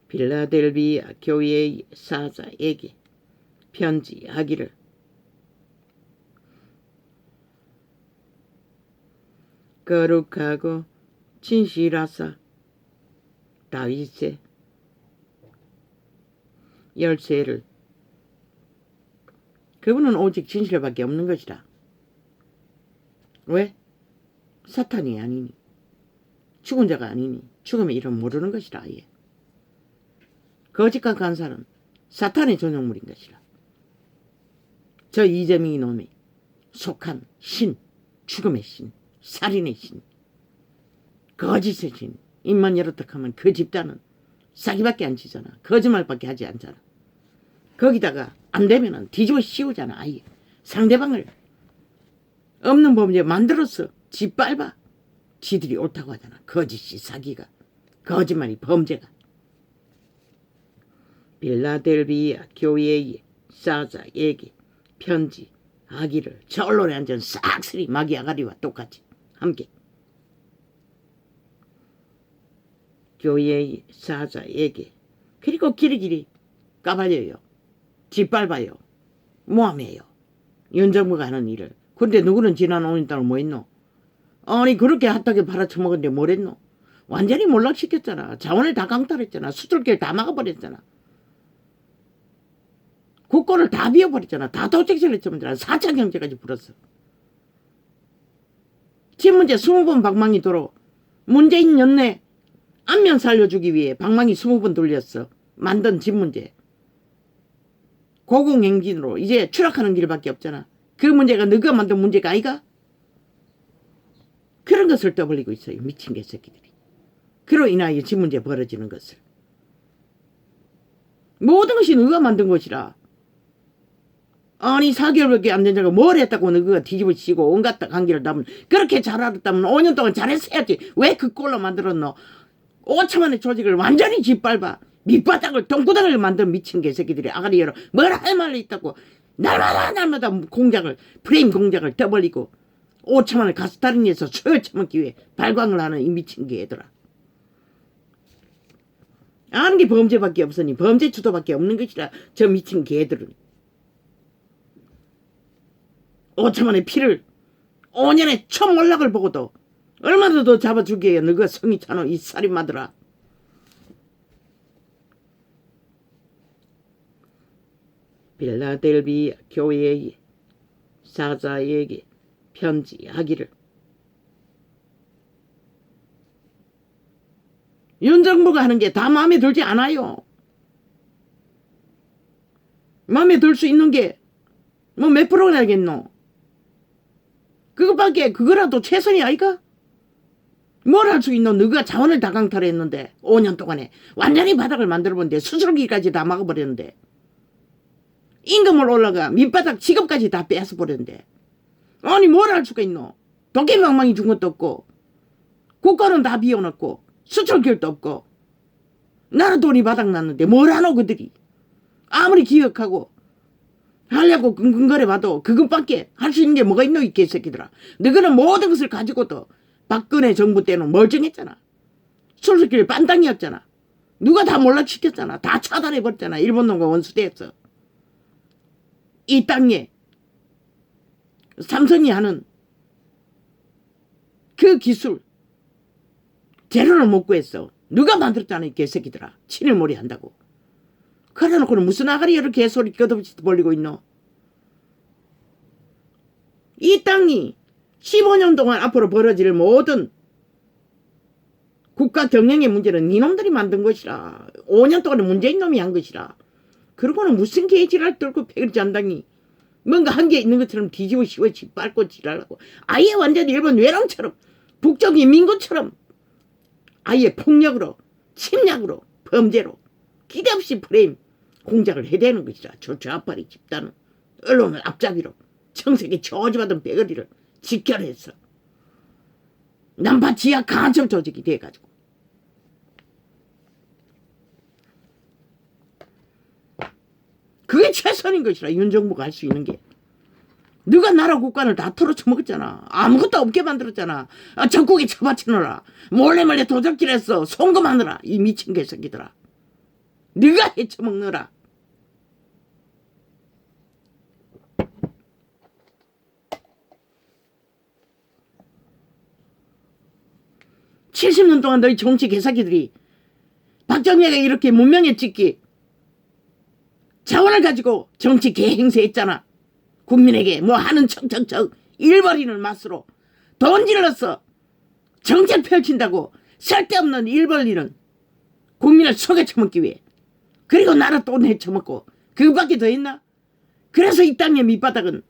필라델비아 교회의 사자에게 편지하기를 거룩하고 진실하사 다윗의 열쇠를. 그분은 오직 진실밖에 없는 것이라. 왜? 사탄이 아니니, 죽은 자가 아니니, 죽음의 이름 모르는 것이라. 아예 거짓과 간사는 사탄의 전용물인 것이라. 저 이재명이 놈이 속한 신, 죽음의 신, 살인의 신, 거짓의 신. 입만 열었다 하면 그 집단은 사기밖에 안 치잖아. 거짓말밖에 하지 않잖아. 거기다가 안 되면은 뒤집어 씌우잖아. 아예 상대방을 없는 범죄 만들어서 짓밟아. 지들이 옳다고 하잖아. 거짓이 사기가, 거짓말이 범죄가. 필라델비아 교회의 사자에게 편지하기를. 저 언론에 앉은 싹쓸이 마귀 아가리와 똑같이 함께. 교회의 사자에게. 그리고 길이길이 까발려요. 짓밟아요. 모함해요. 윤정부가 하는 일을. 근데 누구는 지난 5년 동안 뭐 했노? 아니 그렇게 핫하게 팔아쳐먹었는데 뭘 했노? 완전히 몰락시켰잖아. 자원을 다 강탈했잖아. 수출길 다 막아버렸잖아. 국고를 다 비워버렸잖아. 다 도적질을 했잖아. 4차 경제까지 불었어. 집 문제 20번 방망이 돌어. 문재인 연내 안면 살려주기 위해 방망이 20번 돌렸어. 만든 집 문제. 고공행진으로 이제 추락하는 길밖에 없잖아. 그 문제가 너가 만든 문제가 아이가? 그런 것을 떠벌리고 있어요. 미친 개새끼들이. 그로 인하여 집 문제 벌어지는 것을. 모든 것이 너가 만든 것이라. 아니 4개월밖에 안 된 자가 뭘 했다고 너가 뒤집어 씌고 온갖 관계를 담은. 그렇게 잘 알았다면 5년 동안 잘했어야지. 왜 그 꼴로 만들었노? 5천만의 조직을 완전히 짓밟아 밑바닥을 똥구덩이를 만든 미친 개새끼들이 아가리 열어 뭘 할 말이 있다고 날마다 공작을 프레임 공작을 떠벌리고 5천만을 가스타린에서 소요 처먹기 위해 발광을 하는 이 미친 개들아. 아는 게 범죄밖에 없으니 범죄 주도밖에 없는 것이라. 저 미친 개들은 5천만의 피를 5년의 초몰락을 보고도 얼마나 더 잡아주기에 너가 성이 차노 이 살인마들아. 필라델비아 교회의 사자에게 편지하기를. 윤정부가 하는 게 다 마음에 들지 않아요. 마음에 들 수 있는 게 뭐 몇 프로나 되겠노? 그것밖에 그거라도 최선이 아이가? 뭘 할 수 있노? 너가 자원을 다 강탈했는데 5년 동안에 완전히 바닥을 만들어본데 수술기까지 다 막아버렸는데 임금을 올라가 밑바닥 직업까지 다 뺏어버렸는데 아니 뭘 할 수가 있노? 도깨비방망이 준 것도 없고 국가는 다 비워놓고 수출길도 없고 나는 돈이 바닥났는데 뭘 하노 그들이. 아무리 기억하고 하려고 끙끙거려봐도 그것밖에 할 수 있는 게 뭐가 있노 이 개새끼들아. 너희는 모든 것을 가지고도 박근혜 정부 때는 멀쩡했잖아. 수술길 빤땅이었잖아. 누가 다 몰락시켰잖아. 다 차단해버렸잖아. 일본놈과 원수대에서. 이 땅에 삼성이 하는 그 기술 재료를 못 구했어. 누가 만들었잖아 이 개새끼들아. 친일몰이 한다고. 그래놓고는 무슨 아가리 이렇게 개소리 끝없이 벌리고 있노. 이 땅이 15년 동안 앞으로 벌어질 모든 국가 경영의 문제는 이놈들이 만든 것이라. 5년 동안에 문재인 놈이 한 것이라. 그러고는 무슨 개지랄 떨고 패거리 잔당이 뭔가 한 게 있는 것처럼 뒤집어 씌워 짓밟고 지랄하고 아예 완전히 일본 외랑처럼 북쪽이 민군처럼 아예 폭력으로 침략으로 범죄로 기대없이 프레임 공작을 해대는 것이라. 저 좌파리 집단은 언론을 앞잡이로 청색에 저주받은 패거리를 직결해서 남파 지하 간첩 조직이 돼가지고 그게 최선인 것이라. 윤정부가 할 수 있는 게. 누가 나라 국간을 다 털어쳐먹었잖아. 아무것도 없게 만들었잖아. 전국에 처바치느라 몰래 도적질해서 송금하느라 이 미친 개새끼들아. 네가 해쳐먹느라. (70년) 동안 너희 정치 개새끼들이 박정희가 이렇게 문명해찍기 자원을 가지고 정치 개행세했잖아. 국민에게 뭐 하는 척척척 일벌이는 맛으로 돈 질러서 정책 펼친다고 쓸데없는 일벌리는 국민을 속여쳐먹기 위해. 그리고 나라 돈 해쳐먹고 그것밖에 더 있나? 그래서 이 땅의 밑바닥은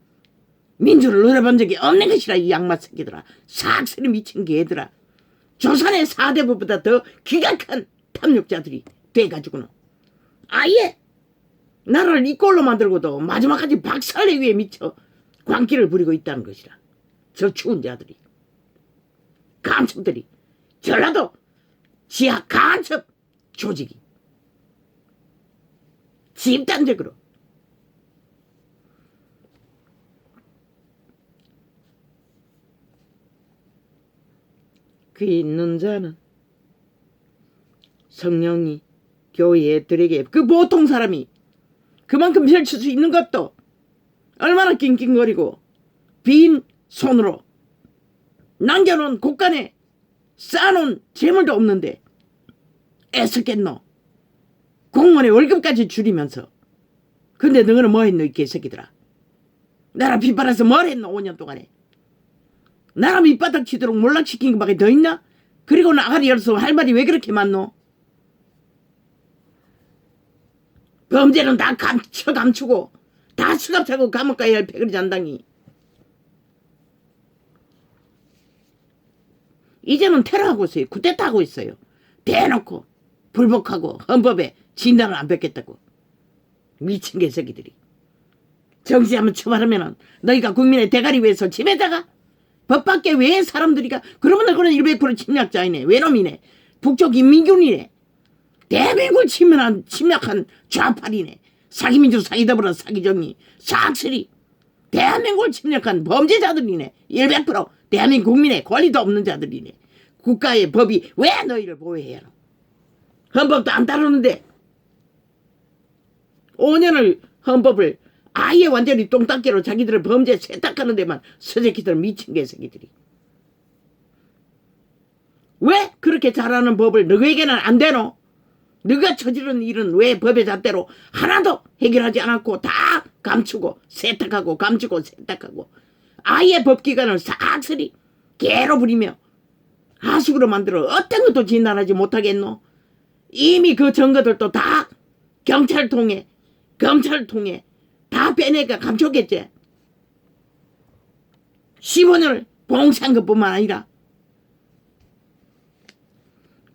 민주를 누려본 적이 없는 것이라. 이 양마 새끼들아. 삭스리 미친 개들아. 조선의 4대부보다 더 기각한 탐욕자들이 돼가지고는 아예 나라를 이 꼴로 만들고도 마지막까지 박살내 위에 미쳐 광기를 부리고 있다는 것이라. 저 추운 자들이 간첩들이 전라도 지하 간첩 조직이 집단적으로 그 있는 자는 성령이 교회들에게 그 보통 사람이 그만큼 펼칠 수 있는 것도 얼마나 낑낑거리고 빈 손으로 남겨놓은 곳간에 쌓아놓은 재물도 없는데 애쓰겠노. 공무원의 월급까지 줄이면서. 근데 너는 뭐 했노 이 개새끼들아. 나라 빗발아서 뭘 했노 5년 동안에. 나라 밑바닥 치도록 몰락시킨 것밖에 더 있나? 그리고는 아가리 열어서 할 말이 왜 그렇게 많노? 범죄는 다 감추고 다 수갑차고 감옥 가야 할 패거리 잔당이. 이제는 테러하고 있어요. 쿠데타 하고 있어요. 대놓고 불복하고 헌법에 진단을 안 뺏겠다고. 미친 개새끼들이. 정신 한번 처벌하면은 너희가 국민의 대가리 위에서 집에다가 법 밖에 왜 사람들이가 그러면 너는 100% 침략자이네. 외놈이네. 북쪽 인민군이네. 대한민국을 침략한 좌파리네. 사기민주 사기더불어 사기정리 삭슬이 대한민국을 침략한 범죄자들이네. 100% 대한민국 국민의 권리도 없는 자들이네. 국가의 법이 왜 너희를 보호해야 하노? 헌법도 안 따르는데 5년을 헌법을 아예 완전히 똥닦기로 자기들을 범죄 세탁하는 데만 서새끼들 미친 개새끼들이. 왜 그렇게 잘하는 법을 너희에게는 안 되노? 너가 저지른 일은 왜 법의 잣대로 하나도 해결하지 않았고 다 감추고 세탁하고 감추고 세탁하고 아예 법기관을 싹쓸이 개로 부리며 하수구로 만들어 어떤 것도 진단하지 못하겠노? 이미 그 증거들도 다 경찰통에 검찰통에 다 빼내가 감췄겠지. 15년을 봉사한 것뿐만 아니라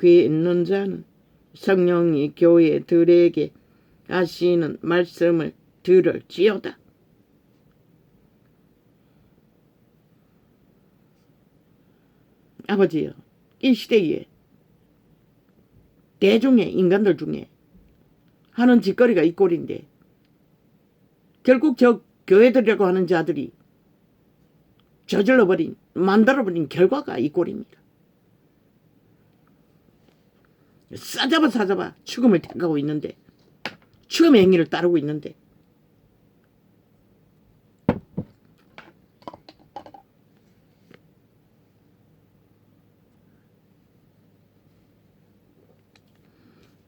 귀에 있는 자는 성령이 교회들에게 하시는 말씀을 들을지어다. 아버지요, 이 시대에 대중의 인간들 중에 하는 짓거리가 이 꼴인데 결국 저 교회들이라고 하는 자들이 저질러버린, 만들어버린 결과가 이 꼴입니다. 싸잡아 죽음을 택하고 있는데, 죽음의 행위를 따르고 있는데,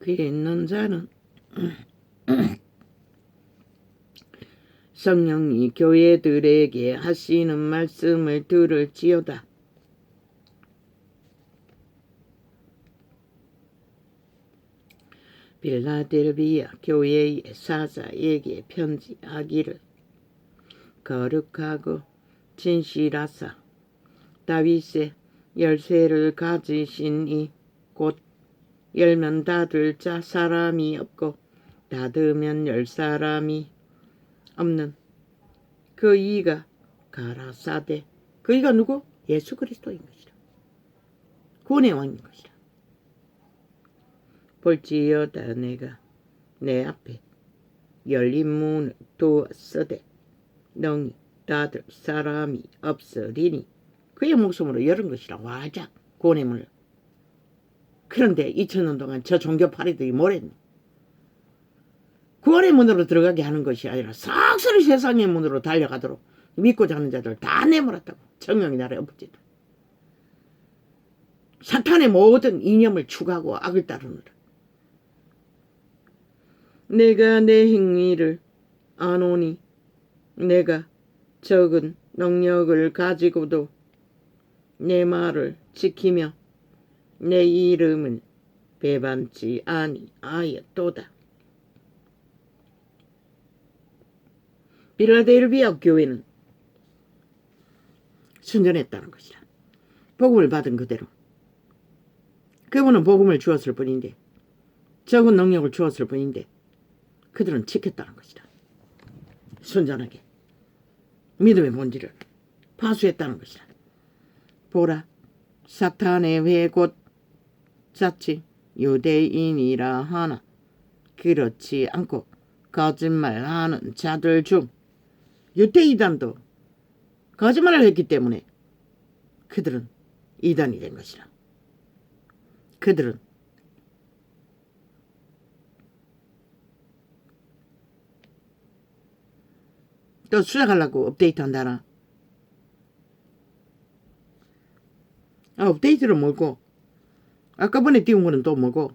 귀에 있는 자는 성령이 교회들에게 하시는 말씀을 들을지어다. 빌라델비아 교회의 사자에게 편지하기를 거룩하고 진실하사 다윗의 열쇠를 가지신 이 곧 열면 닫을 자 사람이 없고 닫으면 열 사람이 없는 그 이가 가라사대, 그 이가 누구? 예수 그리스도인 것이라. 구원의 왕인 것이라. 볼지어다 내가 내 앞에 열린 문을 두었으되 너희 닫을 사람이 없으리니, 그의 목숨으로 열은 것이라. 와자 구원의 문을. 그런데 2000년 동안 저 종교 파리들이 뭘 했노? 구원의 문으로 들어가게 하는 것이 아니라 싹쓸이 세상의 문으로 달려가도록 믿고자 하는 자들 다 내몰았다고. 정령이 나를 엎어지다. 사탄의 모든 이념을 추구하고 악을 따르느라. 내가 내 행위를 아노니 내가 적은 능력을 가지고도 내 말을 지키며 내 이름을 배반치 아니하였도다. 빌라델비아 교회는 순전했다는 것이라. 복음을 받은 그대로. 그분은 복음을 주었을 뿐인데, 적은 능력을 주었을 뿐인데 그들은 지켰다는 것이다. 순전하게 믿음의 본질을 파수했다는 것이다. 보라, 사탄의 회 곧 자칭 유대인이라 하나 그렇지 않고 거짓말하는 자들 중 유대이단도 거짓말을 했기 때문에 그들은 이단이 된 것이라. 그들은 또 수작하려고 업데이트한다나. 업데이트를 뭐고, 아까 전에 띄운 거는 또 뭐고,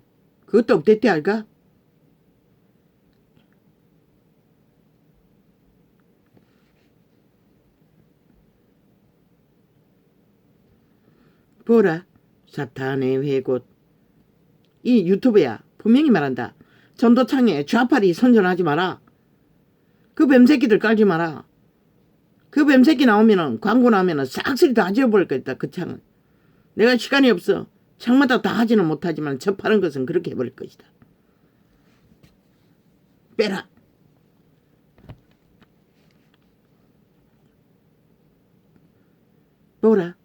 그것도 업데이트 할까? 보라, 사탄의 회곧. 이 유튜브야 분명히 말한다. 전도창에 좌파리 선전하지 마라. 그 뱀새끼들 깔지 마라. 그 뱀새끼 나오면은, 광고 나오면은 싹쓸이 다 지워버릴 거다. 그 창은. 내가 시간이 없어. 창마다 다 하지는 못하지만 접하는 것은 그렇게 해버릴 것이다. 빼라. 보라,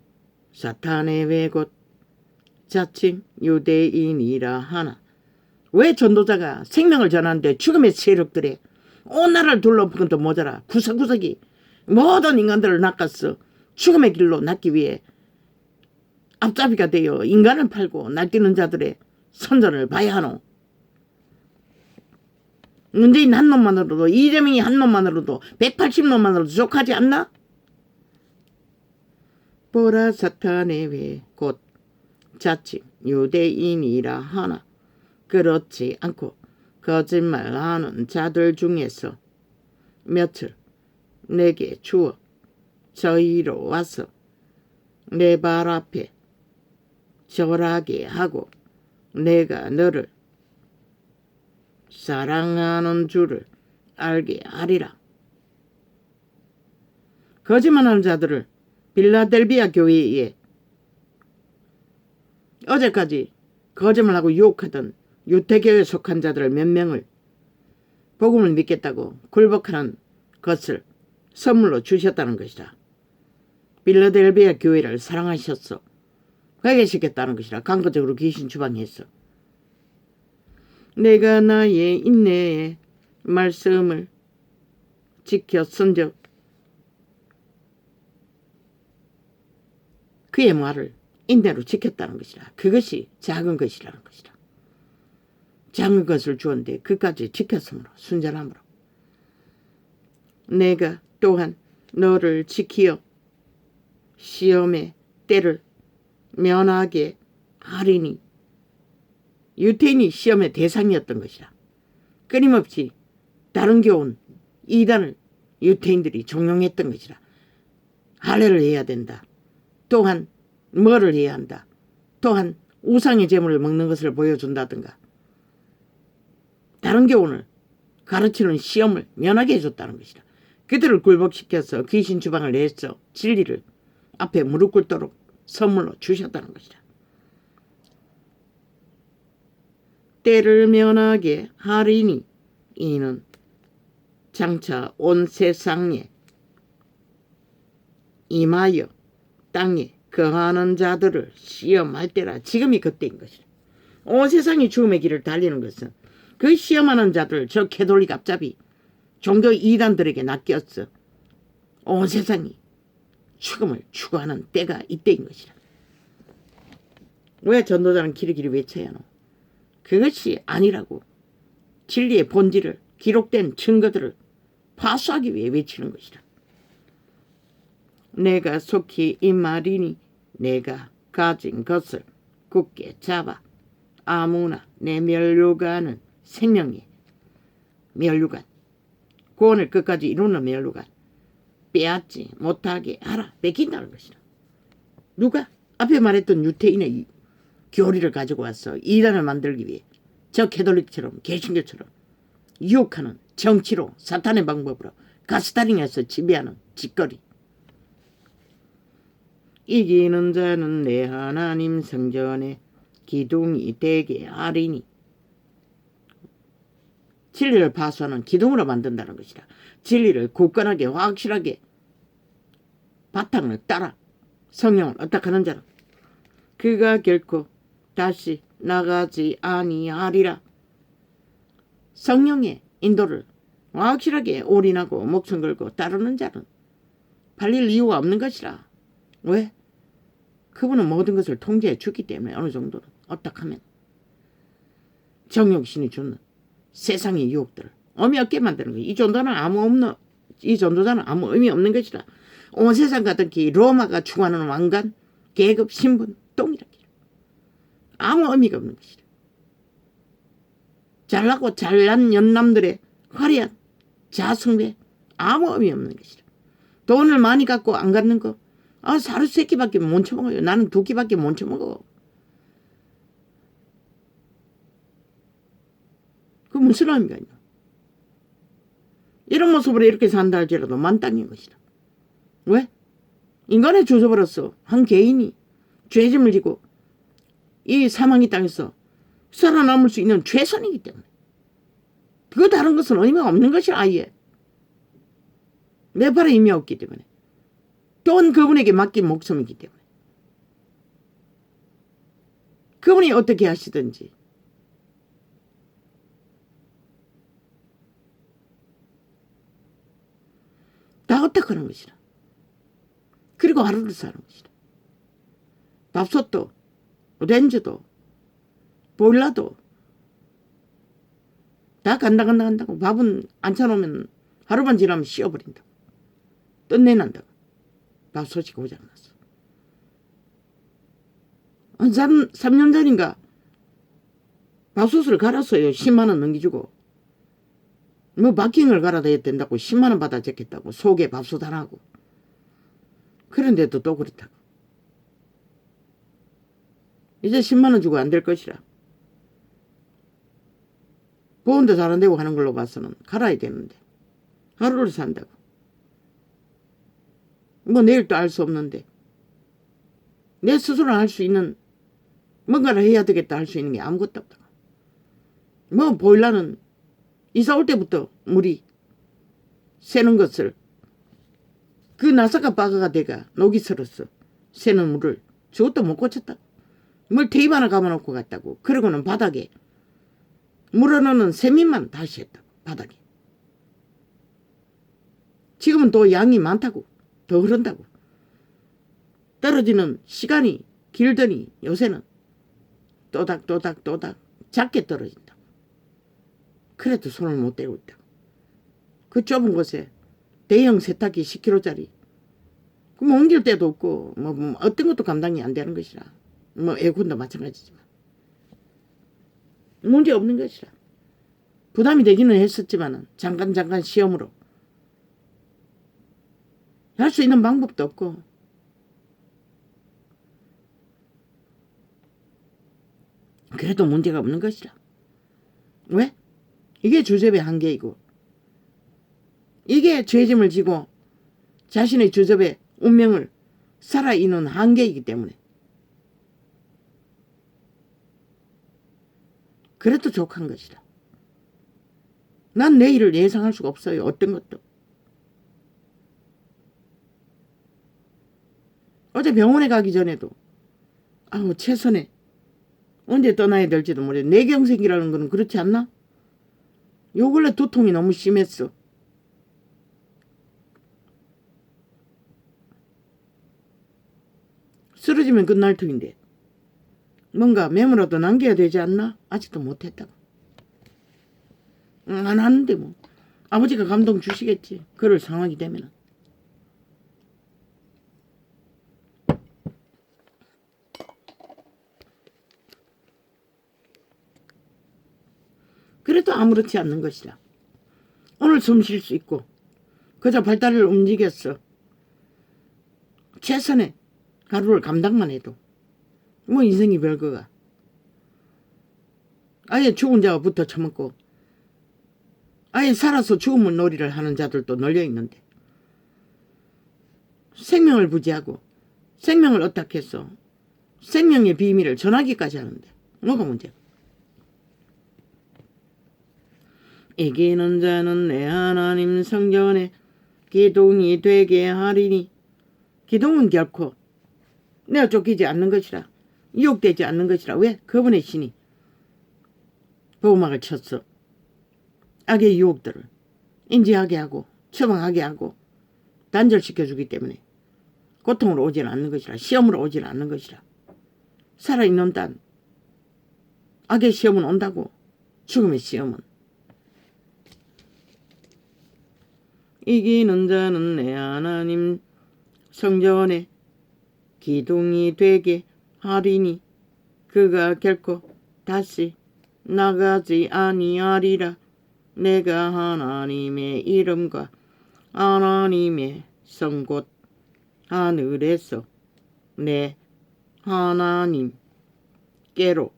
사탄의 외곧 자칭 유대인이라 하나. 왜 전도자가 생명을 전하는데 죽음의 세력들에 온 나라를 둘러본 것도 모자라 구석구석이 모든 인간들을 낚았어. 죽음의 길로 낚기 위해 앞잡이가 되어 인간을 팔고 날뛰는 자들의 선전을 봐야 하노. 문재인 한 놈만으로도, 이재명이 한 놈만으로도, 180놈만으로도 족하지 않나? 보라, 사탄의 회 곧 자칭 유대인이라 하나 그렇지 않고 거짓말하는 자들 중에서 며칠 내게 주어 저희로 와서 내 발 앞에 절하게 하고 내가 너를 사랑하는 줄을 알게 하리라. 거짓말하는 자들을 빌라델비아 교회에 어제까지 거짓말하고 유혹하던 유태교에 속한 자들 몇 명을 복음을 믿겠다고 굴복하는 것을 선물로 주셨다는 것이다. 빌라델비아 교회를 사랑하셨어. 회개시켰다는 것이라. 강구적으로 귀신 주방했어. 내가 나의 인내의 말씀을 지켰은즉 그의 말을 인내로 지켰다는 것이라. 그것이 작은 것이라는 것이라. 작은 것을 주었는데 그까지 지켰으므로 순전함으로 내가 또한 너를 지키어 시험의 때를 면하게 하리니. 유태인이 시험의 대상이었던 것이라. 끊임없이 다른 교훈 이단을 유태인들이 종용했던 것이라. 할례를 해야 된다. 또한 뭐를 해야 한다. 또한 우상의 제물을 먹는 것을 보여준다든가 다른 교훈을 가르치는 시험을 면하게 해줬다는 것이라. 그들을 굴복시켜서 귀신 주방을 내서 진리를 앞에 무릎 꿇도록 선물로 주셨다는 것이라. 때를 면하게 하리니 이는 장차 온 세상에 임하여 땅에 거하는 자들을 시험할 때라. 지금이 그때인 것이라. 온 세상이 죽음의 길을 달리는 것은 그 시험하는 자들, 저 캐톨릭 앞잡이 종교 이단들에게 낚였어. 온 세상이 죽음을 추구하는 때가 이때인 것이라. 왜 전도자는 길이길이 외쳐야 하노? 그것이 아니라고. 진리의 본질을, 기록된 증거들을 파수하기 위해 외치는 것이라. 내가 속히 이 말이니 내가 가진 것을 굳게 잡아 아무나 내 면류관은 생명의 면류관, 구원을 끝까지 이루는 면류관 빼앗지 못하게 하라. 뺏긴다는 것이라. 누가? 앞에 말했던 유태인의 교리를 가지고 와서 이단을 만들기 위해 저 캐톨릭처럼 개신교처럼 유혹하는 정치로 사탄의 방법으로 가스타링해서 지배하는 짓거리. 이기는 자는 내 하나님 성전에 기둥이 되게 하리니. 진리를 파수하는 기둥으로 만든다는 것이라. 진리를 굳건하게 확실하게 바탕을 따라 성령을 어떡하는 자는 그가 결코 다시 나가지 아니하리라. 성령의 인도를 확실하게 올인하고 목숨 걸고 따르는 자는 팔릴 이유가 없는 것이라. 왜? 그분은 모든 것을 통제해 주기 때문에. 어느 정도는 어떡하면 정욕신이 주는 세상의 유혹들을 의미 없게 만드는 거예요. 이 전도자는 아무 의미 없는 것이라. 온 세상 가득히 로마가 추구하는 왕관, 계급, 신분, 똥이라. 아무 의미가 없는 것이라. 잘나고 잘난 연남들의 화려한 자승배 아무 의미 없는 것이라. 돈을 많이 갖고 안 갖는 거, 사료 3끼밖에 못 처먹어요. 나는 2끼밖에 못 처먹어. 그 무슨 의미가 있나? 이런 모습으로 이렇게 산다 할지라도 만땅인 것이라. 왜? 인간의 주저버렸어. 한 개인이 죄짐을 지고 이 사망의 땅에서 살아남을 수 있는 최선이기 때문에. 그 다른 것은 의미가 없는 것이라. 아예 내 발에 의미 없기 때문에. 또한 그분에게 맡긴 목숨이기 때문에. 그분이 어떻게 하시든지 다 어떡하는 것이라. 그리고 하루를 사는 것이라. 밥솥도 렌즈도 보일러도 다 간다고. 밥은 안 차놓으면 하루만 지나면 씌워버린다고. 뜯내난다고. 밥솥이 고장났어. 한 3년 전인가 밥솥을 갈았어요. 10만 원 넘기주고. 뭐 바킹을 갈아야 된다고 10만 원 받아 적겠다고. 속에 밥솥 하나고. 그런데도 또 그렇다고. 이제 10만 원 주고 안 될 것이라. 보온도 잘 안 되고 하는 걸로 봐서는 갈아야 되는데 하루를 산다고. 뭐 내일도 알 수 없는데 내 스스로 할 수 있는 뭔가를 해야 되겠다 할 수 있는 게 아무것도 없다. 뭐 보일러는 이사 올 때부터 물이 새는 것을 그 나사가 빠가가 돼가 녹이 슬었어. 새는 물을 저것도 못 고쳤다. 물 테이프 하나 감아놓고 갔다고. 그러고는 바닥에 물어넣는 세민만 다시 했다고. 바닥에. 지금은 또 양이 많다고. 더 흐른다고. 떨어지는 시간이 길더니 요새는 또닥 작게 떨어진다. 그래도 손을 못 대고 있다. 그 좁은 곳에 대형 세탁기 10kg짜리 뭐 옮길 데도 없고 뭐 어떤 것도 감당이 안 되는 것이라. 뭐 에어컨도 마찬가지지만 문제 없는 것이라. 부담이 되기는 했었지만 잠깐 시험으로 할 수 있는 방법도 없고 그래도 문제가 없는 것이라. 왜? 이게 주접의 한계이고 이게 죄짐을 지고 자신의 주접의 운명을 살아있는 한계이기 때문에 그래도 족한 것이라. 난 내일을 예상할 수가 없어요. 어떤 것도. 어제 병원에 가기 전에도 아우 최선에 언제 떠나야 될지도 모르겠어. 뇌경색이라는 거는 그렇지 않나? 요 근래 두통이 너무 심했어. 쓰러지면 끝날 터인데 뭔가 메모라도 남겨야 되지 않나? 아직도 못했다고. 안 하는데 뭐 아버지가 감동 주시겠지. 그럴 상황이 되면은. 그래도 아무렇지 않는 것이라. 오늘 숨 쉴 수 있고 그저 발달을 움직였어. 최선의 하루를 감당만 해도 뭐 인생이 별거가. 아예 죽은 자와 붙어 처먹고 아예 살아서 죽음을 놀이를 하는 자들도 널려있는데 생명을 부지하고 생명을 어떻게 해서 생명의 비밀을 전하기까지 하는데 뭐가 문제야. 이기는 자는 내 하나님 성전에 기둥이 되게 하리니. 기둥은 결코 내가 쫓기지 않는 것이라. 유혹되지 않는 것이라. 왜? 그분의 신이 보호막을 쳤어. 악의 유혹들을 인지하게 하고 처방하게 하고 단절시켜주기 때문에 고통으로 오지는 않는 것이라. 시험으로 오지는 않는 것이라. 살아있는 딴 악의 시험은 온다고. 죽음의 시험은. 이기는 자는 내 하나님 성전에 기둥이 되게 하리니 그가 결코 다시 나가지 아니하리라. 내가 하나님의 이름과 하나님의 성 곧 하늘에서 내 하나님께로부터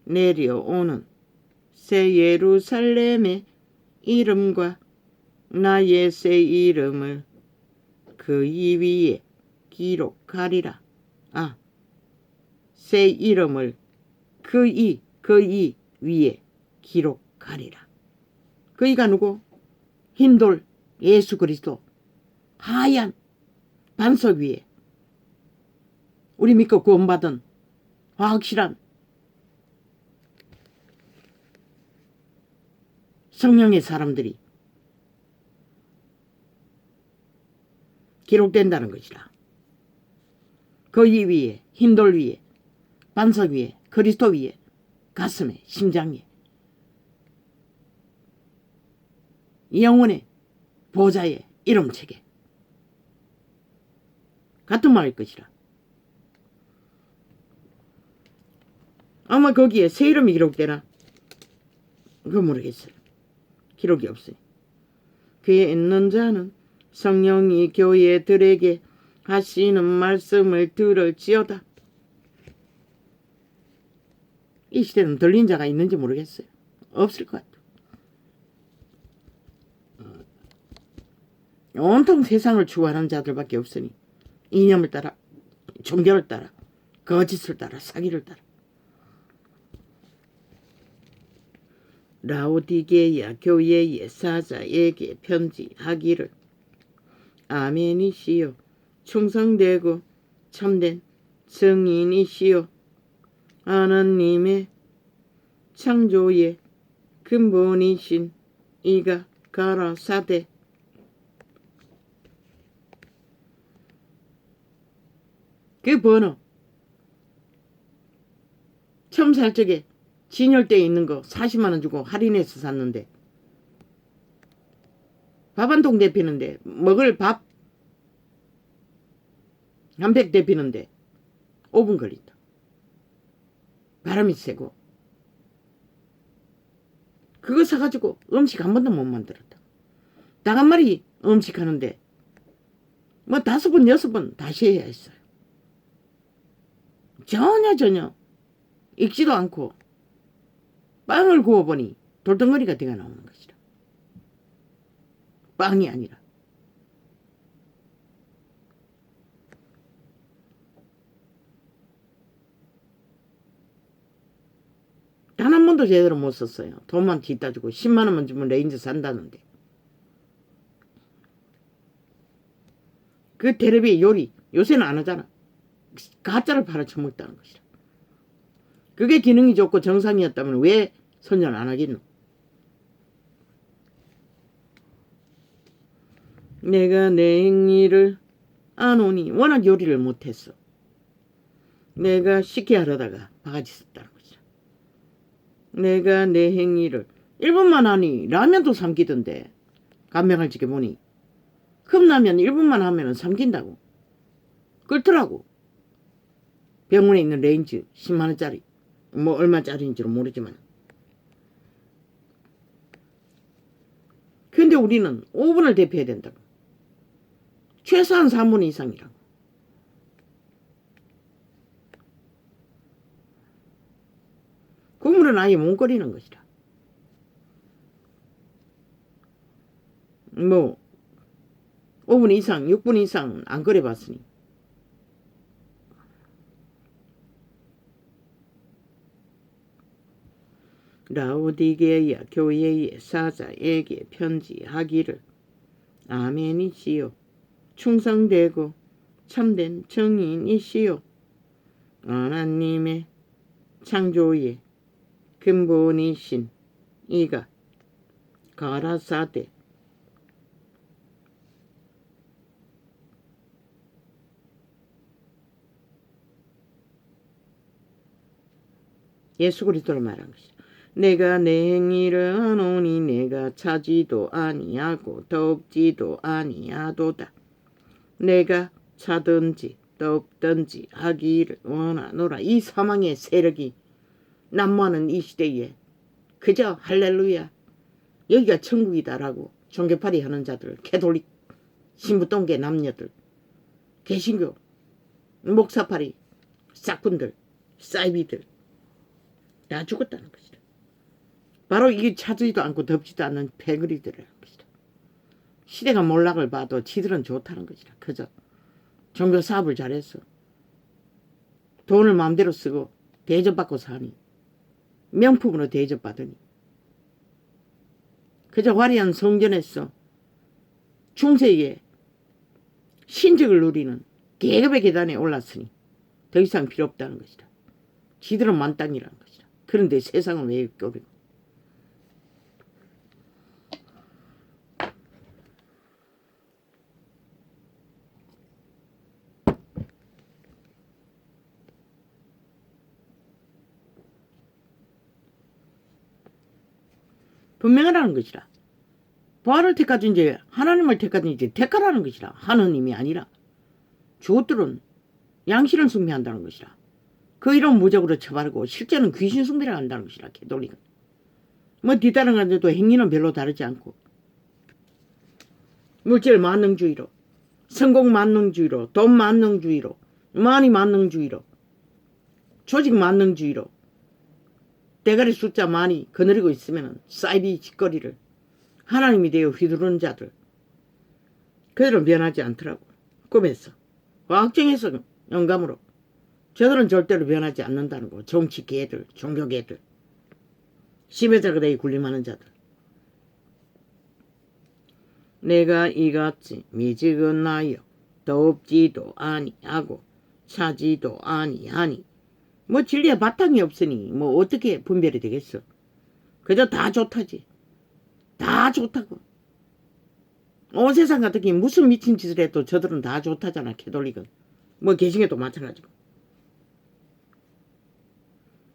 내려오는 새 예루살렘의 이름과 나의 새 이름을 그 이 위에 기록하리라. 새 이름을 그 이 위에 기록하리라. 그 이가 누구? 흰돌 예수 그리스도 하얀 반석 위에 우리 믿고 구원받은 확실한 성령의 사람들이 기록된다는 것이라. 그 이 위에 흰돌 위에 반석 위에 그리스도 위에 가슴에 심장에 영혼의 보좌의 이름책에 같은 말일 것이라. 아마 거기에 새 이름이 기록되나? 그건 모르겠어요. 기록이 없어요. 귀에 있는 자는 성령이 교회들에게 하시는 말씀을 들을지어다. 이 시대는 들린 자가 있는지 모르겠어요. 없을 것 같아요. 온통 세상을 추구하는 자들밖에 없으니 이념을 따라, 종교를 따라, 거짓을 따라, 사기를 따라. 라오디게야 교회의 사자에게 편지하기를 아멘이시요 충성되고 참된 증인이시요 하나님의 창조의 근본이신 이가 가라사대 그 번호 처음 살 적에 진열대에 있는 거 40만원 주고 할인해서 샀는데 밥 한 통 데피는데 먹을 밥 한 팩 데피는데 5분 걸린다. 바람이 세고 그거 사가지고 음식 한 번도 못 만들었다. 닭 한 마리 음식 하는데 뭐 5번 6번 다시 해야 했어요. 전혀 익지도 않고 빵을 구워보니 돌덩어리가 돼가 나오는 것이라. 빵이 아니라. 단 한 번도 제대로 못 썼어요. 돈만 뒤따 주고 10만 원만 주면 레인저 산다는데. 그 테레비 요리 요새는 안 하잖아. 가짜를 팔아쳐먹다는 것이라. 그게 기능이 좋고 정상이었다면 왜 선전 안 하겠노? 내가 내 행위를 안 오니 워낙 요리를 못했어. 내가 쉽게 하려다가 바가지 썼다는 것이라. 내가 내 행위를 1분만 하니 라면도 삼키던데 간명할 지게 보니 컵라면 1분만 하면 삼킨다고. 끓더라고. 병원에 있는 레인지 10만원짜리 뭐 얼마짜리인지는 모르지만 근데 우리는 5분을 대피해야 된다고. 최소한 3분 이상이라고. 국물은 아예 못 끓이는 것이라. 뭐 5분 이상 6분 이상 안 끓여봤으니 라오디게야 교회의 사자에게 편지하기를 아멘이시요 충성되고 참된 증인이시요 하나님의 창조의 근본이신 이가 가라사대 예수 그리스도를 말한 것이다. 내가 내 행위를 하노니 내가 차지도 아니하고 덮지도 아니하도다. 내가 차든지 덮든지 하기를 원하노라. 이 사망의 세력이 난무하는 이 시대에 그저 할렐루야 여기가 천국이다라고 종교팔이 하는 자들, 캐톨릭, 신부동계 남녀들, 개신교, 목사팔이, 싹군들, 사이비들 다 죽었다는 것이다. 바로 이게 차지도 않고 덮지도 않는 패거리들이라는 것이다. 시대가 몰락을 봐도 지들은 좋다는 것이다. 그저 종교 사업을 잘해서 돈을 마음대로 쓰고 대접받고 사니 명품으로 대접받으니 그저 화려한 성전에서 중세에 신적을 누리는 계급의 계단에 올랐으니 더 이상 필요 없다는 것이다. 지들은 만땅이라는 것이다. 그런데 세상은 왜 껴리고 분명하라는 것이라. 부활을 택하든지 하나님을 택하든지 택하라는 것이라. 하느님이 아니라 주것들은 양신을 숭배한다는 것이라. 그 이름 무적으로 처바르고 실제는 귀신 숭배를 한다는 것이라. 캐톨릭은 뭐 뒤따른 건데도 행위는 별로 다르지 않고 물질 만능주의로 성공 만능주의로 돈 만능주의로 많이 만능주의로 조직 만능주의로 대가리 숫자 많이 거느리고 있으면 사이비 짓거리를 하나님이 되어 휘두르는 자들 그들은 변하지 않더라고. 꿈에서. 확정해서 영감으로. 저들은 절대로 변하지 않는다는 거. 정치 개들, 종교 개들. 심해자가되게 군림하는 자들. 내가 이같이 미지근하여 덥지도 아니하고 차지도 아니하니 뭐 진리의 바탕이 없으니 뭐 어떻게 분별이 되겠어. 그저 다 좋다지. 다 좋다고. 온 세상 같은 게 무슨 미친 짓을 해도 저들은 다 좋다잖아. 캐톨릭은. 뭐 개신교도 마찬가지고.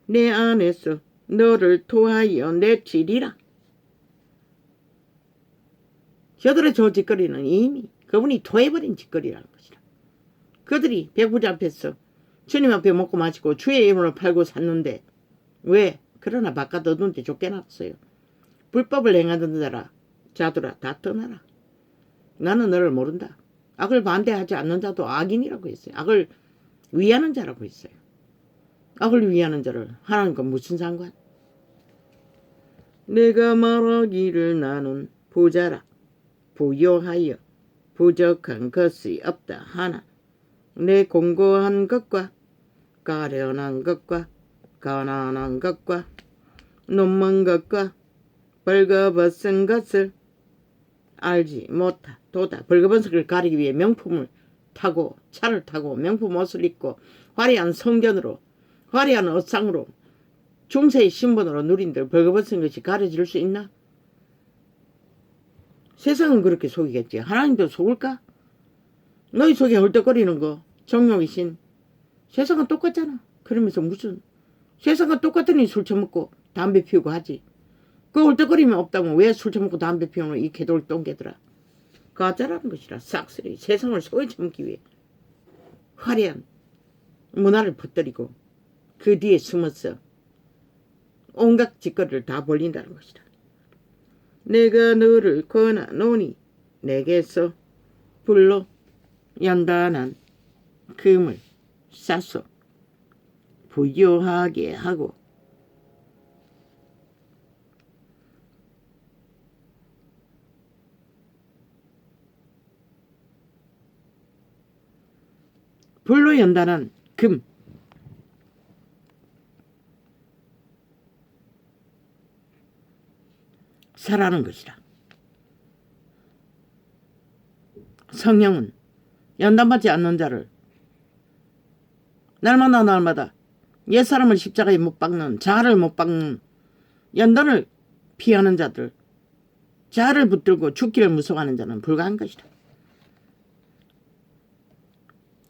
내 안에서 너를 토하여 내치리라. 저들의 저 짓거리는 이미 그분이 토해버린 짓거리라는 것이라. 그들이 백부자 앞에서 주님 앞에 먹고 마시고 주의 이름으로 팔고 샀는데 왜? 그러나 바깥 어두운 데 쫓겨났어요. 불법을 행하던 자들아 다 떠나라. 나는 너를 모른다. 악을 반대하지 않는 자도 악인이라고 했어요. 악을 위하는 자라고 했어요. 악을 위하는 자를 하나님과 무슨 상관? 내가 말하기를 나는 부자라. 부요하여 부족한 것이 없다 하나 내 공고한 것과 가련한 것과 가난한 것과 눈먼 것과 벌거벗은 것을 알지 못하도다. 벌거벗은 것을 가리기 위해 명품을 타고 차를 타고 명품 옷을 입고 화려한 성전으로 화려한 옷상으로 중세의 신분으로 누린들 벌거벗은 것이 가려질 수 있나? 세상은 그렇게 속이겠지. 하나님도 속을까? 너희 속에 헐떡거리는 거 정욕이신 세상은 똑같잖아. 그러면서 무슨 세상은 똑같으니 술 처먹고 담배 피우고 하지. 그 헐떡거리면 없다면 왜 술 처먹고 담배 피우는 이 개돌 똥개들아. 가짜라는 것이라. 싹쓸이 세상을 속에 처먹기 위해 화려한 문화를 퍼뜨리고 그 뒤에 숨어서 온갖 짓거리를 다 벌린다는 것이다. 내가 너를 권하노니 내게서 불로 연단한 금을 싸서 부요하게 하고 불로 연단한 금 사라는 것이라. 성령은 연단받지 않는 자를 날마다 옛사람을 십자가에 못 박는 자아를 못 박는 연단을 피하는 자들 자아를 붙들고 죽기를 무서워하는 자는 불가한 것이다.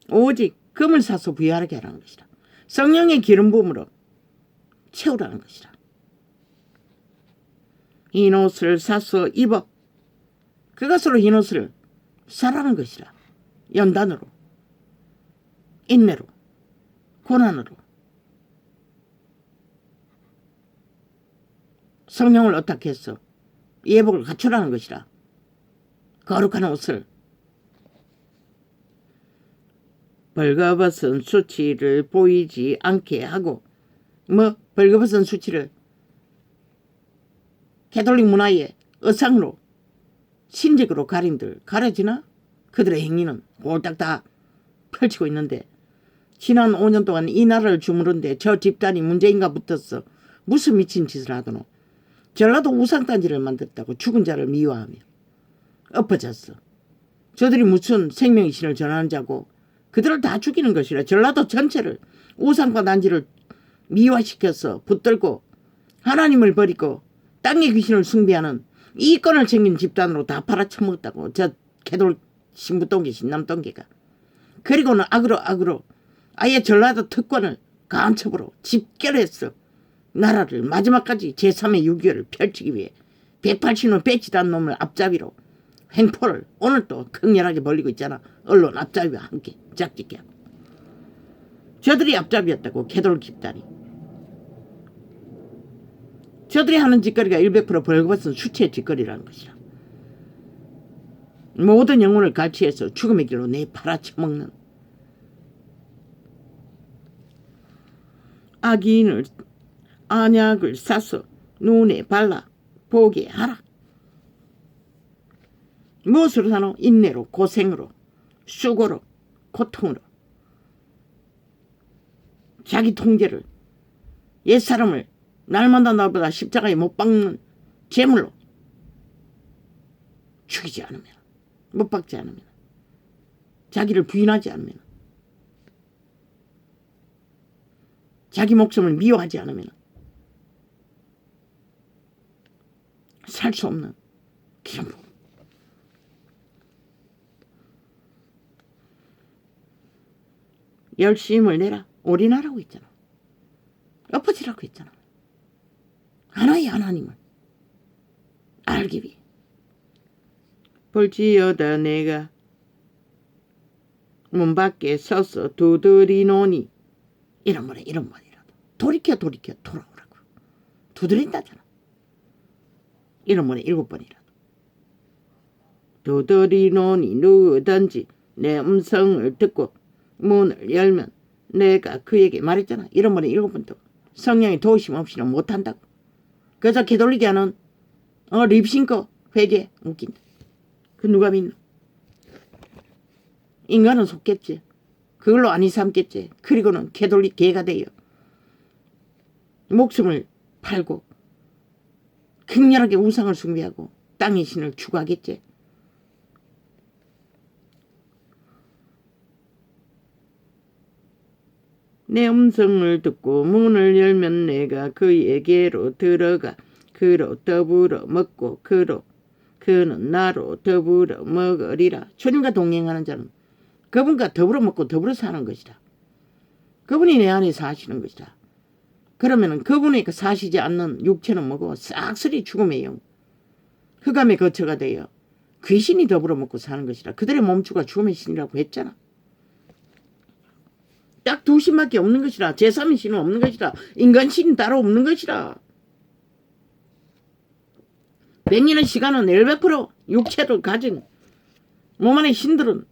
오직 금을 사서 부유하게 하라는 것이다. 성령의 기름 부음으로 채우라는 것이다. 흰 옷을 사서 입어 그것으로 흰 옷을 사라는 것이라. 연단으로 인내로 고난으로 성령을 어떻게 해서 예복을 갖추라는 것이라. 거룩한 옷을 벌거벗은 수치를 보이지 않게 하고 뭐 벌거벗은 수치를 캐톨릭 문화의 의상으로 신직으로 가림들 가려지나? 그들의 행위는 홀딱 다 펼치고 있는데 지난 5년 동안 이 나라를 주무른데 저 집단이 문재인과 붙었어. 무슨 미친 짓을 하더노. 전라도 우상단지를 만들었다고 죽은 자를 미워하며 엎어졌어. 저들이 무슨 생명의 신을 전하는 자고 그들을 다 죽이는 것이라. 전라도 전체를 우상과 단지를 미화시켜서 붙들고 하나님을 버리고 땅의 귀신을 숭배하는 이권을 챙긴 집단으로 다 팔아쳐먹었다고. 저 개돌 신부똥개 신남똥개가. 그리고는 악으로 아예 전라도 특권을 간첩으로 집결했어. 나라를 마지막까지 제3의 6.25를 펼치기 위해 180년 빼지도 않은 놈을 앞잡이로 횡포를 오늘 또 극렬하게 벌리고 있잖아. 언론 앞잡이와 함께 짝짓게 하고. 저들이 앞잡이였다고. 개돌 집단이. 저들이 하는 짓거리가 100% 벌거벗은 수치의 짓거리라는 것이라. 모든 영혼을 갈취해서 죽음의 길로 내팔아쳐먹는 악인을 안약을 싸서 눈에 발라 보게 하라. 무엇으로 사노? 인내로, 고생으로, 수고로, 고통으로. 자기 통제를, 옛사람을 날마다 나보다 십자가에 못 박는 제물로 죽이지 않으면, 못 박지 않으면, 자기를 부인하지 않으면, 자기 목숨을 미워하지 않으면 살 수 없는 그런 부분. 열심을 내라. 올인하라고 했잖아. 엎어지라고 했잖아. 하나의 하나님을 알기 위해. 볼지어다 내가 문 밖에 서서 두드리노니 이런 번이라도 돌이켜 돌아오라고. 두드린다잖아. 이런 번에 7번이라도. 두드리노니 누구든지 내 음성을 듣고 문을 열면 내가 그에게 말했잖아. 이런 번에 7번도. 성령의 도우심 없이는 못한다고. 그래서 개돌리게 하는 립싱크 회개 웃긴다. 그 누가 믿노? 인간은 속겠지. 그걸로 안 삼겠지. 그리고는 개돌리 개가 돼요. 목숨을 팔고 극렬하게 우상을 숭배하고 땅의 신을 추구하겠지. 내 음성을 듣고 문을 열면 내가 그에게로 들어가 그로 더불어 먹고 그는 나로 더불어 먹으리라. 주님과 동행하는 자는 그분과 더불어 먹고 더불어 사는 것이다. 그분이 내 안에 사시는 것이다. 그러면 그분이 사시지 않는 육체는 뭐고 싹쓸이 죽음의 영, 흑암의 거처가 되어 귀신이 더불어 먹고 사는 것이다. 그들의 몸주가 죽음의 신이라고 했잖아. 딱 두 신밖에 없는 것이라. 제3의 신은 없는 것이라. 인간 신은 따로 없는 것이라. 100년의 시간은 100% 육체를 가진 몸 안의 신들은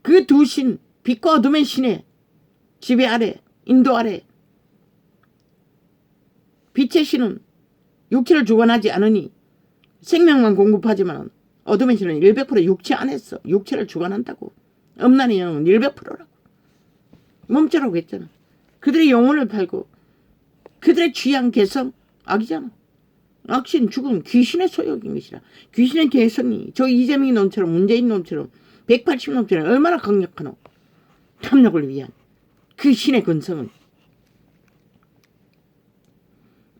그 두 신, 빛과 어둠의 신의 지배 아래, 인도 아래 빛의 신은 육체를 주관하지 않으니 생명만 공급하지만 어둠의 신은 100% 육체 안에서 육체를 주관한다고. 음란의 영은 100%라고. 몸죄라고 했잖아. 그들의 영혼을 팔고 그들의 취향 개성 악이잖아. 악신 죽음 귀신의 소욕인 것이라. 귀신의 개성이 저 이재명이 놈처럼 문재인 놈처럼 180놈처럼 얼마나 강력하노. 탐욕을 위한 그 신의 근성은.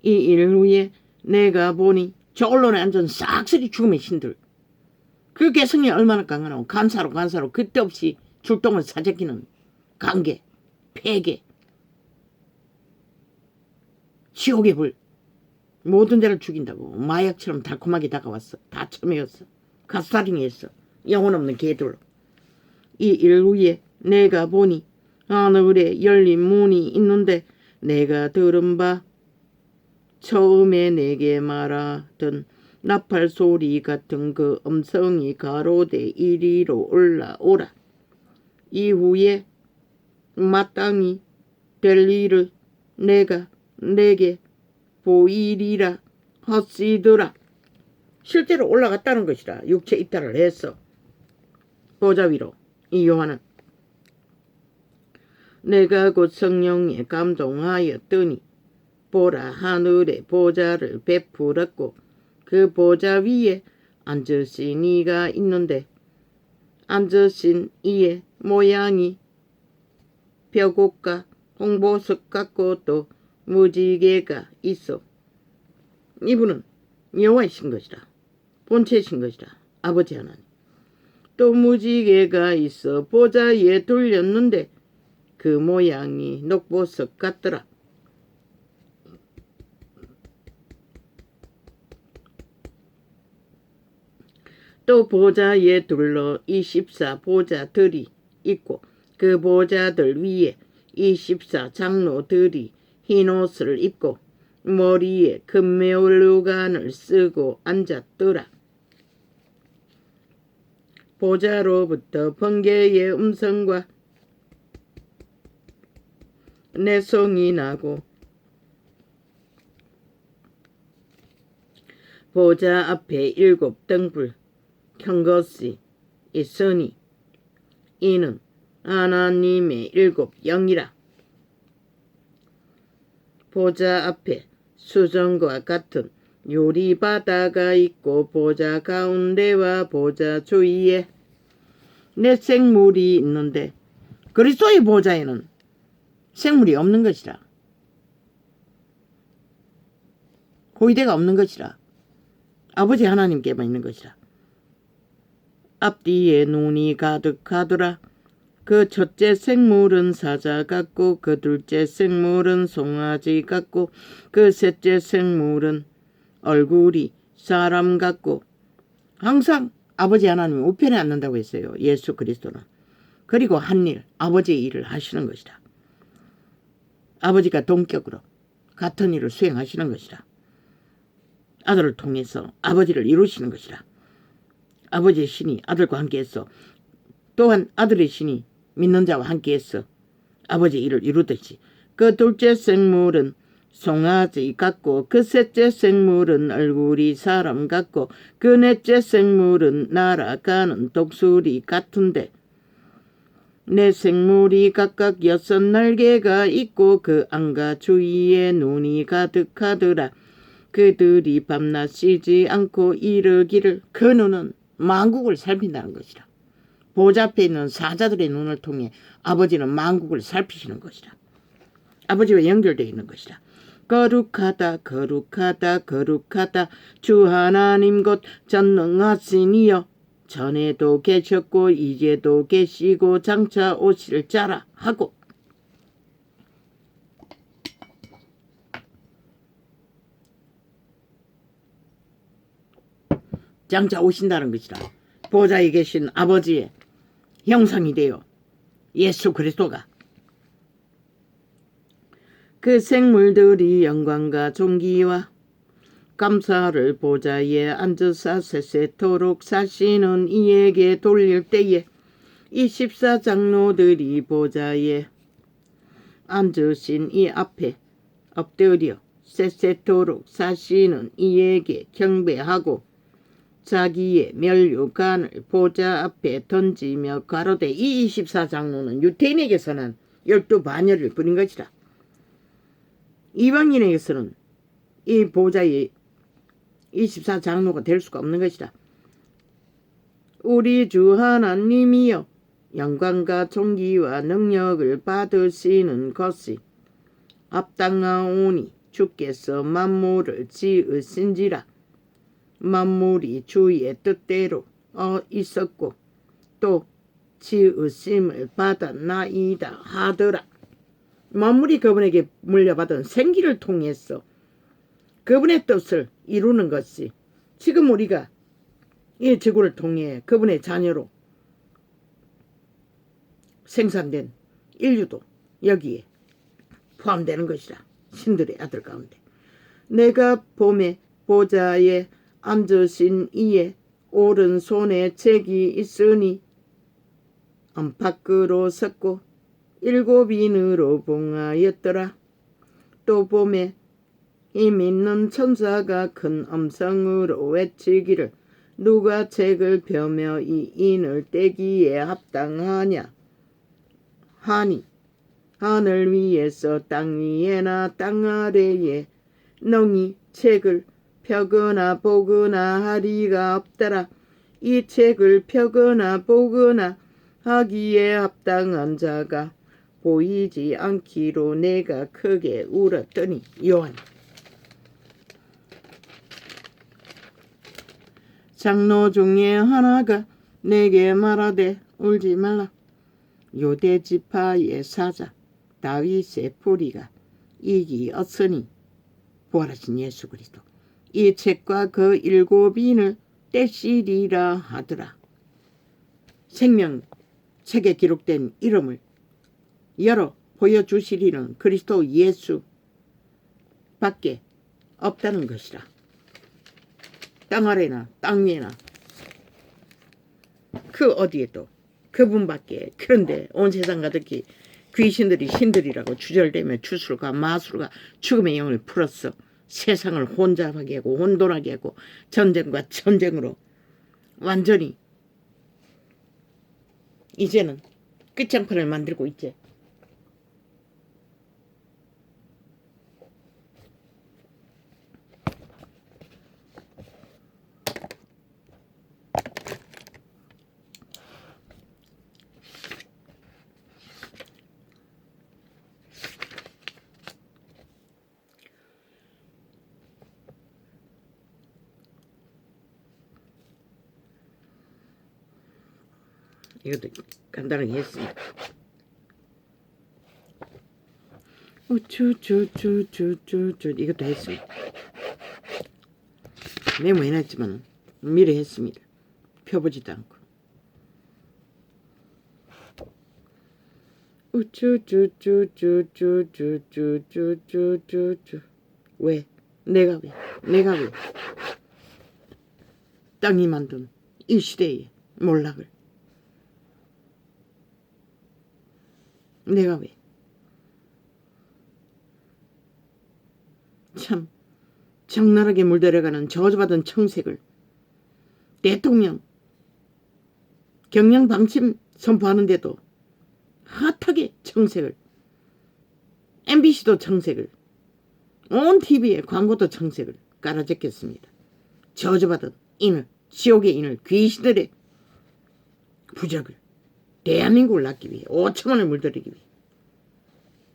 이 일 후에 내가 보니 저 언론에 앉은 싹쓸이 죽음의 신들. 그 개성이 얼마나 강하노. 간사로 그때 없이 출동을 사재기는 관계, 폐계, 지옥의 불. 모든 자를 죽인다고. 마약처럼 달콤하게 다가왔어. 다 처매였어. 가스라링했어. 영혼 없는 개들로. 이 일 후에 내가 보니 하늘에 열린 문이 있는데 내가 들은 바 처음에 내게 말하던 나팔 소리 같은 그 음성이 가로되 이리로 올라오라. 이후에 마땅히 될 일을 내가 내게 보이리라 하시더라. 실제로 올라갔다는 것이라. 육체 이탈을 했어. 보좌 위로. 이 요한은 내가 곧 성령에 감동하였더니 보라 하늘에 보좌를 베풀었고 그 보좌 위에 앉으신 이가 있는데 앉으신 이의 모양이 벼곡과 홍보석 같고 또 무지개가 있어. 이분은 여호와이신 것이라. 본체이신 것이라. 아버지 하나님. 또 무지개가 있어 보좌에 돌렸는데 그 모양이 녹보석 같더라. 또 보좌에 둘러 24 보좌들이 있고 그 보좌들 위에 24 장로들이 흰옷을 입고 머리에 금메올루간을 쓰고 앉았더라. 보좌로부터 번개의 음성과 내성이 나고 보좌 앞에 7 등불 한 것이 있으니 이는 하나님의 7 영이라. 보좌 앞에 수정과 같은 유리바다가 있고 보좌 가운데와 보좌 주위에 내 생물이 있는데 그리스도의 보좌에는 생물이 없는 것이라. 고위대가 없는 것이라. 아버지 하나님께만 있는 것이라. 앞뒤에 눈이 가득하더라. 그 첫째 생물은 사자 같고 그 둘째 생물은 송아지 같고 그 셋째 생물은 얼굴이 사람 같고. 항상 아버지 하나님이 우편에 앉는다고 했어요. 예수 그리스도는. 그리고 한 일, 아버지의 일을 하시는 것이다. 아버지가 동격으로 같은 일을 수행하시는 것이다. 아들을 통해서 아버지를 이루시는 것이다. 아버지의 신이 아들과 함께해서 또한 아들의 신이 믿는 자와 함께해서 아버지의 일을 이루듯이 그 둘째 생물은 송아지 같고 그 셋째 생물은 얼굴이 사람 같고 그 넷째 생물은 날아가는 독수리 같은데 내 생물이 각각 6 날개가 있고 그 안과 주위에 눈이 가득하더라. 그들이 밤낮 쉬지 않고 이르기를. 그 눈은 만국을 살핀다는 것이라. 보좌 앞에 있는 사자들의 눈을 통해 아버지는 만국을 살피시는 것이라. 아버지와 연결되어 있는 것이라. 거룩하다 거룩하다 거룩하다 주 하나님 곧 전능하시니여 전에도 계셨고 이제도 계시고 장차 오실 자라 하고 장차 오신다는 것이라. 보좌에 계신 아버지의 형상이 되어 예수 그리스도가 그 생물들이 영광과 존귀와 감사를 보좌에 앉으사 세세토록 사시는 이에게 돌릴 때에 이 14장로들이 보좌에 앉으신 이 앞에 엎드려 세세토록 사시는 이에게 경배하고 자기의 면류관을 보좌 앞에 던지며 가로되. 이 24장로는 유태인에게서는 12 반열을 부린 것이라. 이방인에게서는 이 보좌의 24장로가 될 수가 없는 것이다. 우리 주 하나님이여 영광과 존귀와 능력을 받으시는 것이 합당하오니 주께서 만물을 지으신지라. 만물이 주의 뜻대로 있었고 또 지으심을 받았나이다 하더라. 만물이 그분에게 물려받은 생기를 통해서 그분의 뜻을 이루는 것이 지금 우리가 이 지구를 통해 그분의 자녀로 생산된 인류도 여기에 포함되는 것이라. 신들의 아들 가운데 내가 봄에 보좌에 앉으신 이의 오른손에 책이 있으니 안팎으로 섰고 7인으로 봉하였더라. 또 봄에 힘 있는 천사가 큰 음성으로 외치기를 누가 책을 펴며 이 인을 떼기에 합당하냐 하니 하늘 위에서 땅 위에나 땅 아래에 능히 책을 펴거나 보거나 하리가 없더라. 이 책을 펴거나 보거나 하기에 합당한 자가 보이지 않기로 내가 크게 울었더니. 요한. 장로 중에 하나가 내게 말하되 울지 말라. 유대 지파의 사자 다윗의 뿌리가 이기 없으니. 부활하신 예수 그리스도. 이 책과 그 7인을 떼시리라 하더라. 생명 책에 기록된 이름을 열어 보여주시리는 그리스도 예수 밖에 없다는 것이라. 땅 아래나 땅 위에나 그 어디에도 그분밖에. 그런데 온 세상 가득히 귀신들이 신들이라고 주절되며 주술과 마술과 죽음의 영을 풀었어 세상을 혼잡하게 하고 혼돈하게 하고 전쟁과 전쟁으로 완전히 이제는 끝장판을 만들고 있지. 이것도 간단하게 했습니다. 우쭈쭈쭈쭈쭈쭈 이것도 했습니다. 메모해놨지만 미리 했습니다. 펴보지도 않고. 우쭈쭈쭈쭈쭈쭈쭈쭈쭈 왜? 내가 왜? 땅이 만든 이 시대의 몰락을 내가 왜? 참 적나라하게 물들어가는 저주받은 청색을 대통령 경량 방침 선포하는데도 핫하게 청색을, MBC도 청색을, 온 TV에 광고도 청색을 깔아제꼈습니다. 저주받은 인을, 지옥의 인을, 귀신들의 부적을 대한민국을 낳기 위해 5천만을 물들이기 위해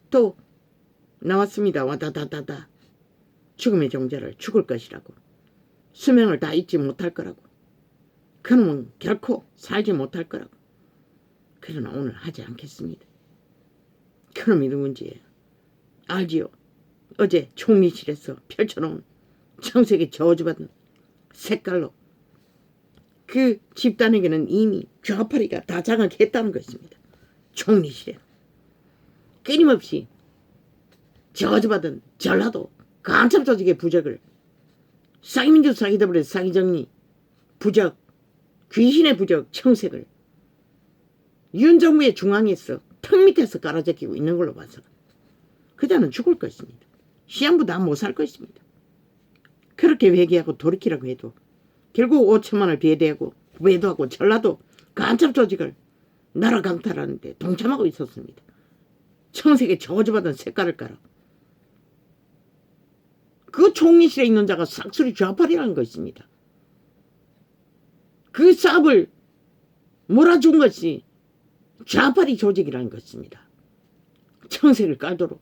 또 나왔습니다. 와다다다다 죽음의 종자를 죽을 것이라고, 수명을 다 잊지 못할 거라고, 그놈은 결코 살지 못할 거라고. 그러나 오늘 하지 않겠습니다. 그놈이 누군지 알지요? 어제 총리실에서 펼쳐놓은 청색의 저주받은 색깔로 그 집단에게는 이미 좌파리가 다 장악했다는 것입니다. 총리실에 끊임없이 저주받은 전라도 간첩 조직의 부적을, 사기민주 사기더블의 사기정리 부적, 귀신의 부적 청색을 윤 정부의 중앙에서 턱 밑에서 깔아제끼고 있는 걸로 봐서 그자는 죽을 것입니다. 시한부 다 못 살 것입니다. 그렇게 회개하고 돌이키라고 해도 결국 5천만을 배대하고 외도하고 전라도 간첩 조직을 나라 강탈하는데 동참하고 있었습니다. 청색에 저주받은 색깔을 깔아 그 총리실에 있는 자가 싹쓸이 좌파리라는 것입니다. 그 쌉을 몰아준 것이 좌파리 조직이라는 것입니다. 청색을 깔도록.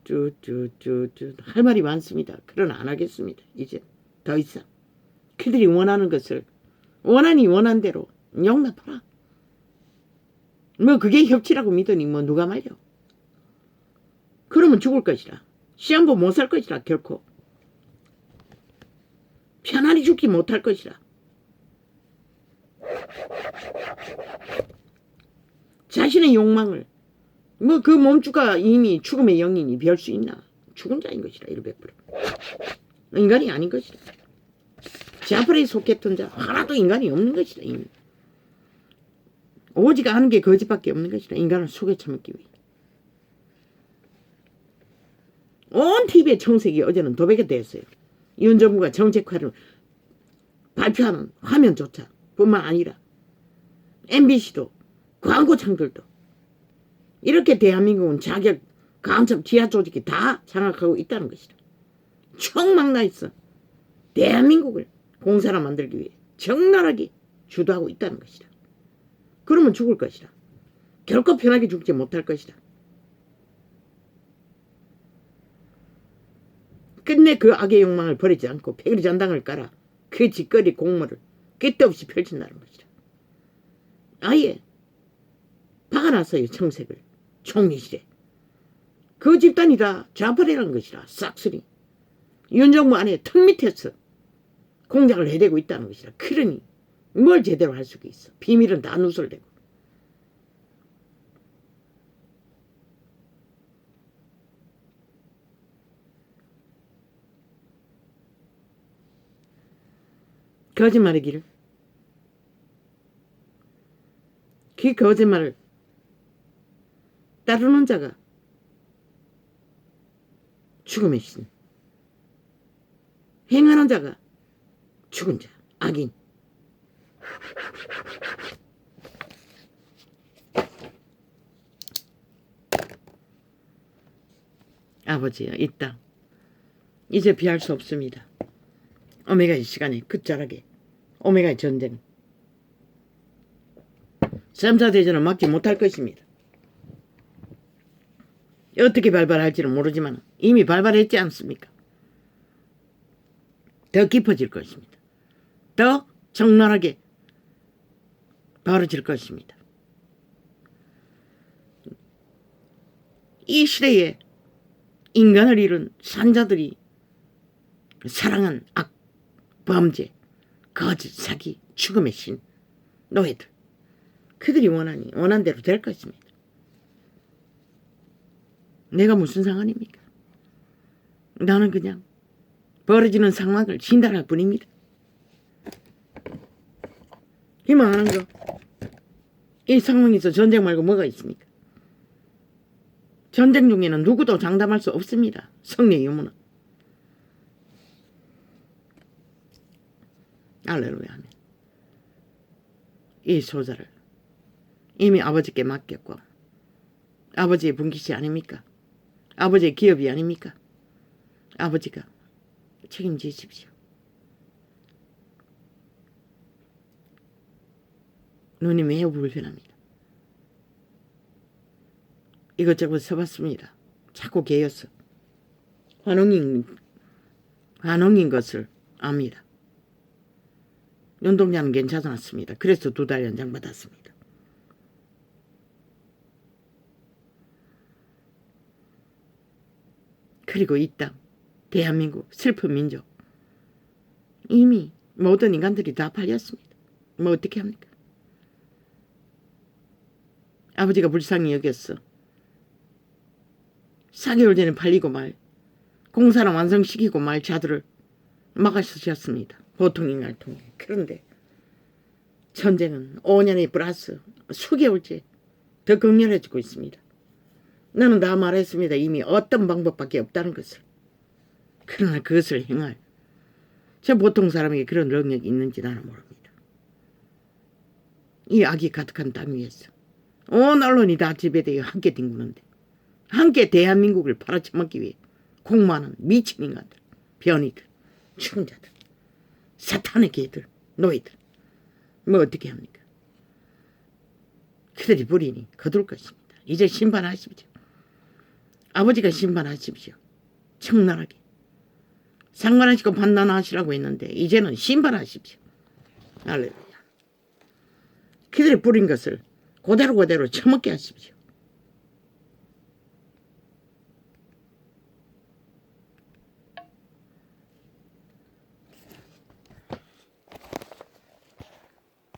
우쭈쭈쭈쭈쭈쭈쭈 할 말이 많습니다. 그러나 안 하겠습니다. 이제 더 이상 그들이 원하는 것을 원하니 원한 대로 용납하라. 뭐 그게 협치라고 믿으니 뭐 누가 말려. 그러면 죽을 것이라. 시한부 못 살 것이라. 결코 편안히 죽지 못할 것이라. 자신의 욕망을 뭐 그 몸주가 이미 죽음의 영인이 별 수 있나. 죽은 자인 것이라. 100% 인간이 아닌 것이라. 좌파리에 속했던 자 하나도 인간이 없는 것이라. 이미 오직 아는 게 거짓밖에 없는 것이라. 인간을 속에 처먹기 위해. 온 TV의 청색이 어제는 도배가 됐어요. 윤 정부가 정책화를 발표하는 화면조차 뿐만 아니라 MBC도 광고창들도 이렇게 대한민국은 자격 간첩 지하 조직이 다 장악하고 있다는 것이다. 총망라 있어. 대한민국을 공사라 만들기 위해 적나라하게 주도하고 있다는 것이다. 그러면 죽을 것이다. 결코 편하게 죽지 못할 것이다. 끝내 그 악의 욕망을 버리지 않고 패거리 전당을 깔아 그 짓거리 공모를 끝없이 펼친다는 것이다. 아예 박아놨어요. 청색을 총리실에. 그 집단이 다 좌파리라는 것이라. 싹쓸이 윤정부 안에 턱 밑에서 공작을 해대고 있다는 것이라. 그러니 뭘 제대로 할 수가 있어. 비밀은 다 누설되고. 거짓말이기를. 그 거짓말을 따르는 자가 죽음의 신 행하는 자가 죽은 자, 악인. 아버지여, 이 땅 이제 피할 수 없습니다. 오메가의 시간에 끝자락에 오메가의 전쟁, 삼사대전을 막지 못할 것입니다. 어떻게 발발할지는 모르지만 이미 발발했지 않습니까? 더 깊어질 것입니다. 더 적나라하게 벌어질 것입니다. 이 시대에 인간을 잃은 산자들이 사랑한 악, 범죄, 거짓, 사기, 죽음의 신, 노예들, 그들이 원한 대로 될 것입니다. 내가 무슨 상관입니까? 나는 그냥 벌어지는 상황을 진단할 뿐입니다. 희망하는 거, 이 상황에서 전쟁 말고 뭐가 있습니까? 전쟁 중에는 누구도 장담할 수 없습니다. 성례 유무는. 할렐루야 하면 이 소자를 이미 아버지께 맡겼고, 아버지의 분깃이 아닙니까? 아버지의 기업이 아닙니까? 아버지가 책임지십시오. 눈이 매우 불편합니다. 이것저것 써봤습니다. 자꾸 개였어. 환웅인 것을 압니다. 눈동자는 괜찮았습니다. 그래서 2달 연장 받았습니다. 그리고 이 땅, 대한민국, 슬픈 민족, 이미 모든 인간들이 다 팔렸습니다. 뭐 어떻게 합니까? 아버지가 불쌍히 여겼어. 4개월 전에 팔리고 말, 공사를 완성시키고 말 자들을 막아주셨습니다. 보통 인간을 통해. 그런데 전쟁은 5년이 플러스 수개월째 더 극렬해지고 있습니다. 나는 다 말했습니다. 이미 어떤 방법밖에 없다는 것을. 그러나 그것을 행할 저 보통 사람에게 그런 능력이 있는지 나는 모릅니다. 이 악이 가득한 땅 위에서 온 언론이 다 지배되어 함께 뒹구는데, 함께 대한민국을 팔아쳐먹기 위해 공모하는 미친 인간들, 변이들, 죽은 자들, 사탄의 개들, 노예들, 뭐 어떻게 합니까? 그들이 불이니 거둘 것입니다. 이제 심판하십시오. 아버지가 심판하십시오. 청나라하게 상관하시고 판단하시라고 했는데 이제는 심판하십시오. 할렐루야. 그들이 뿌린 것을 그대로 처먹게 하십시오.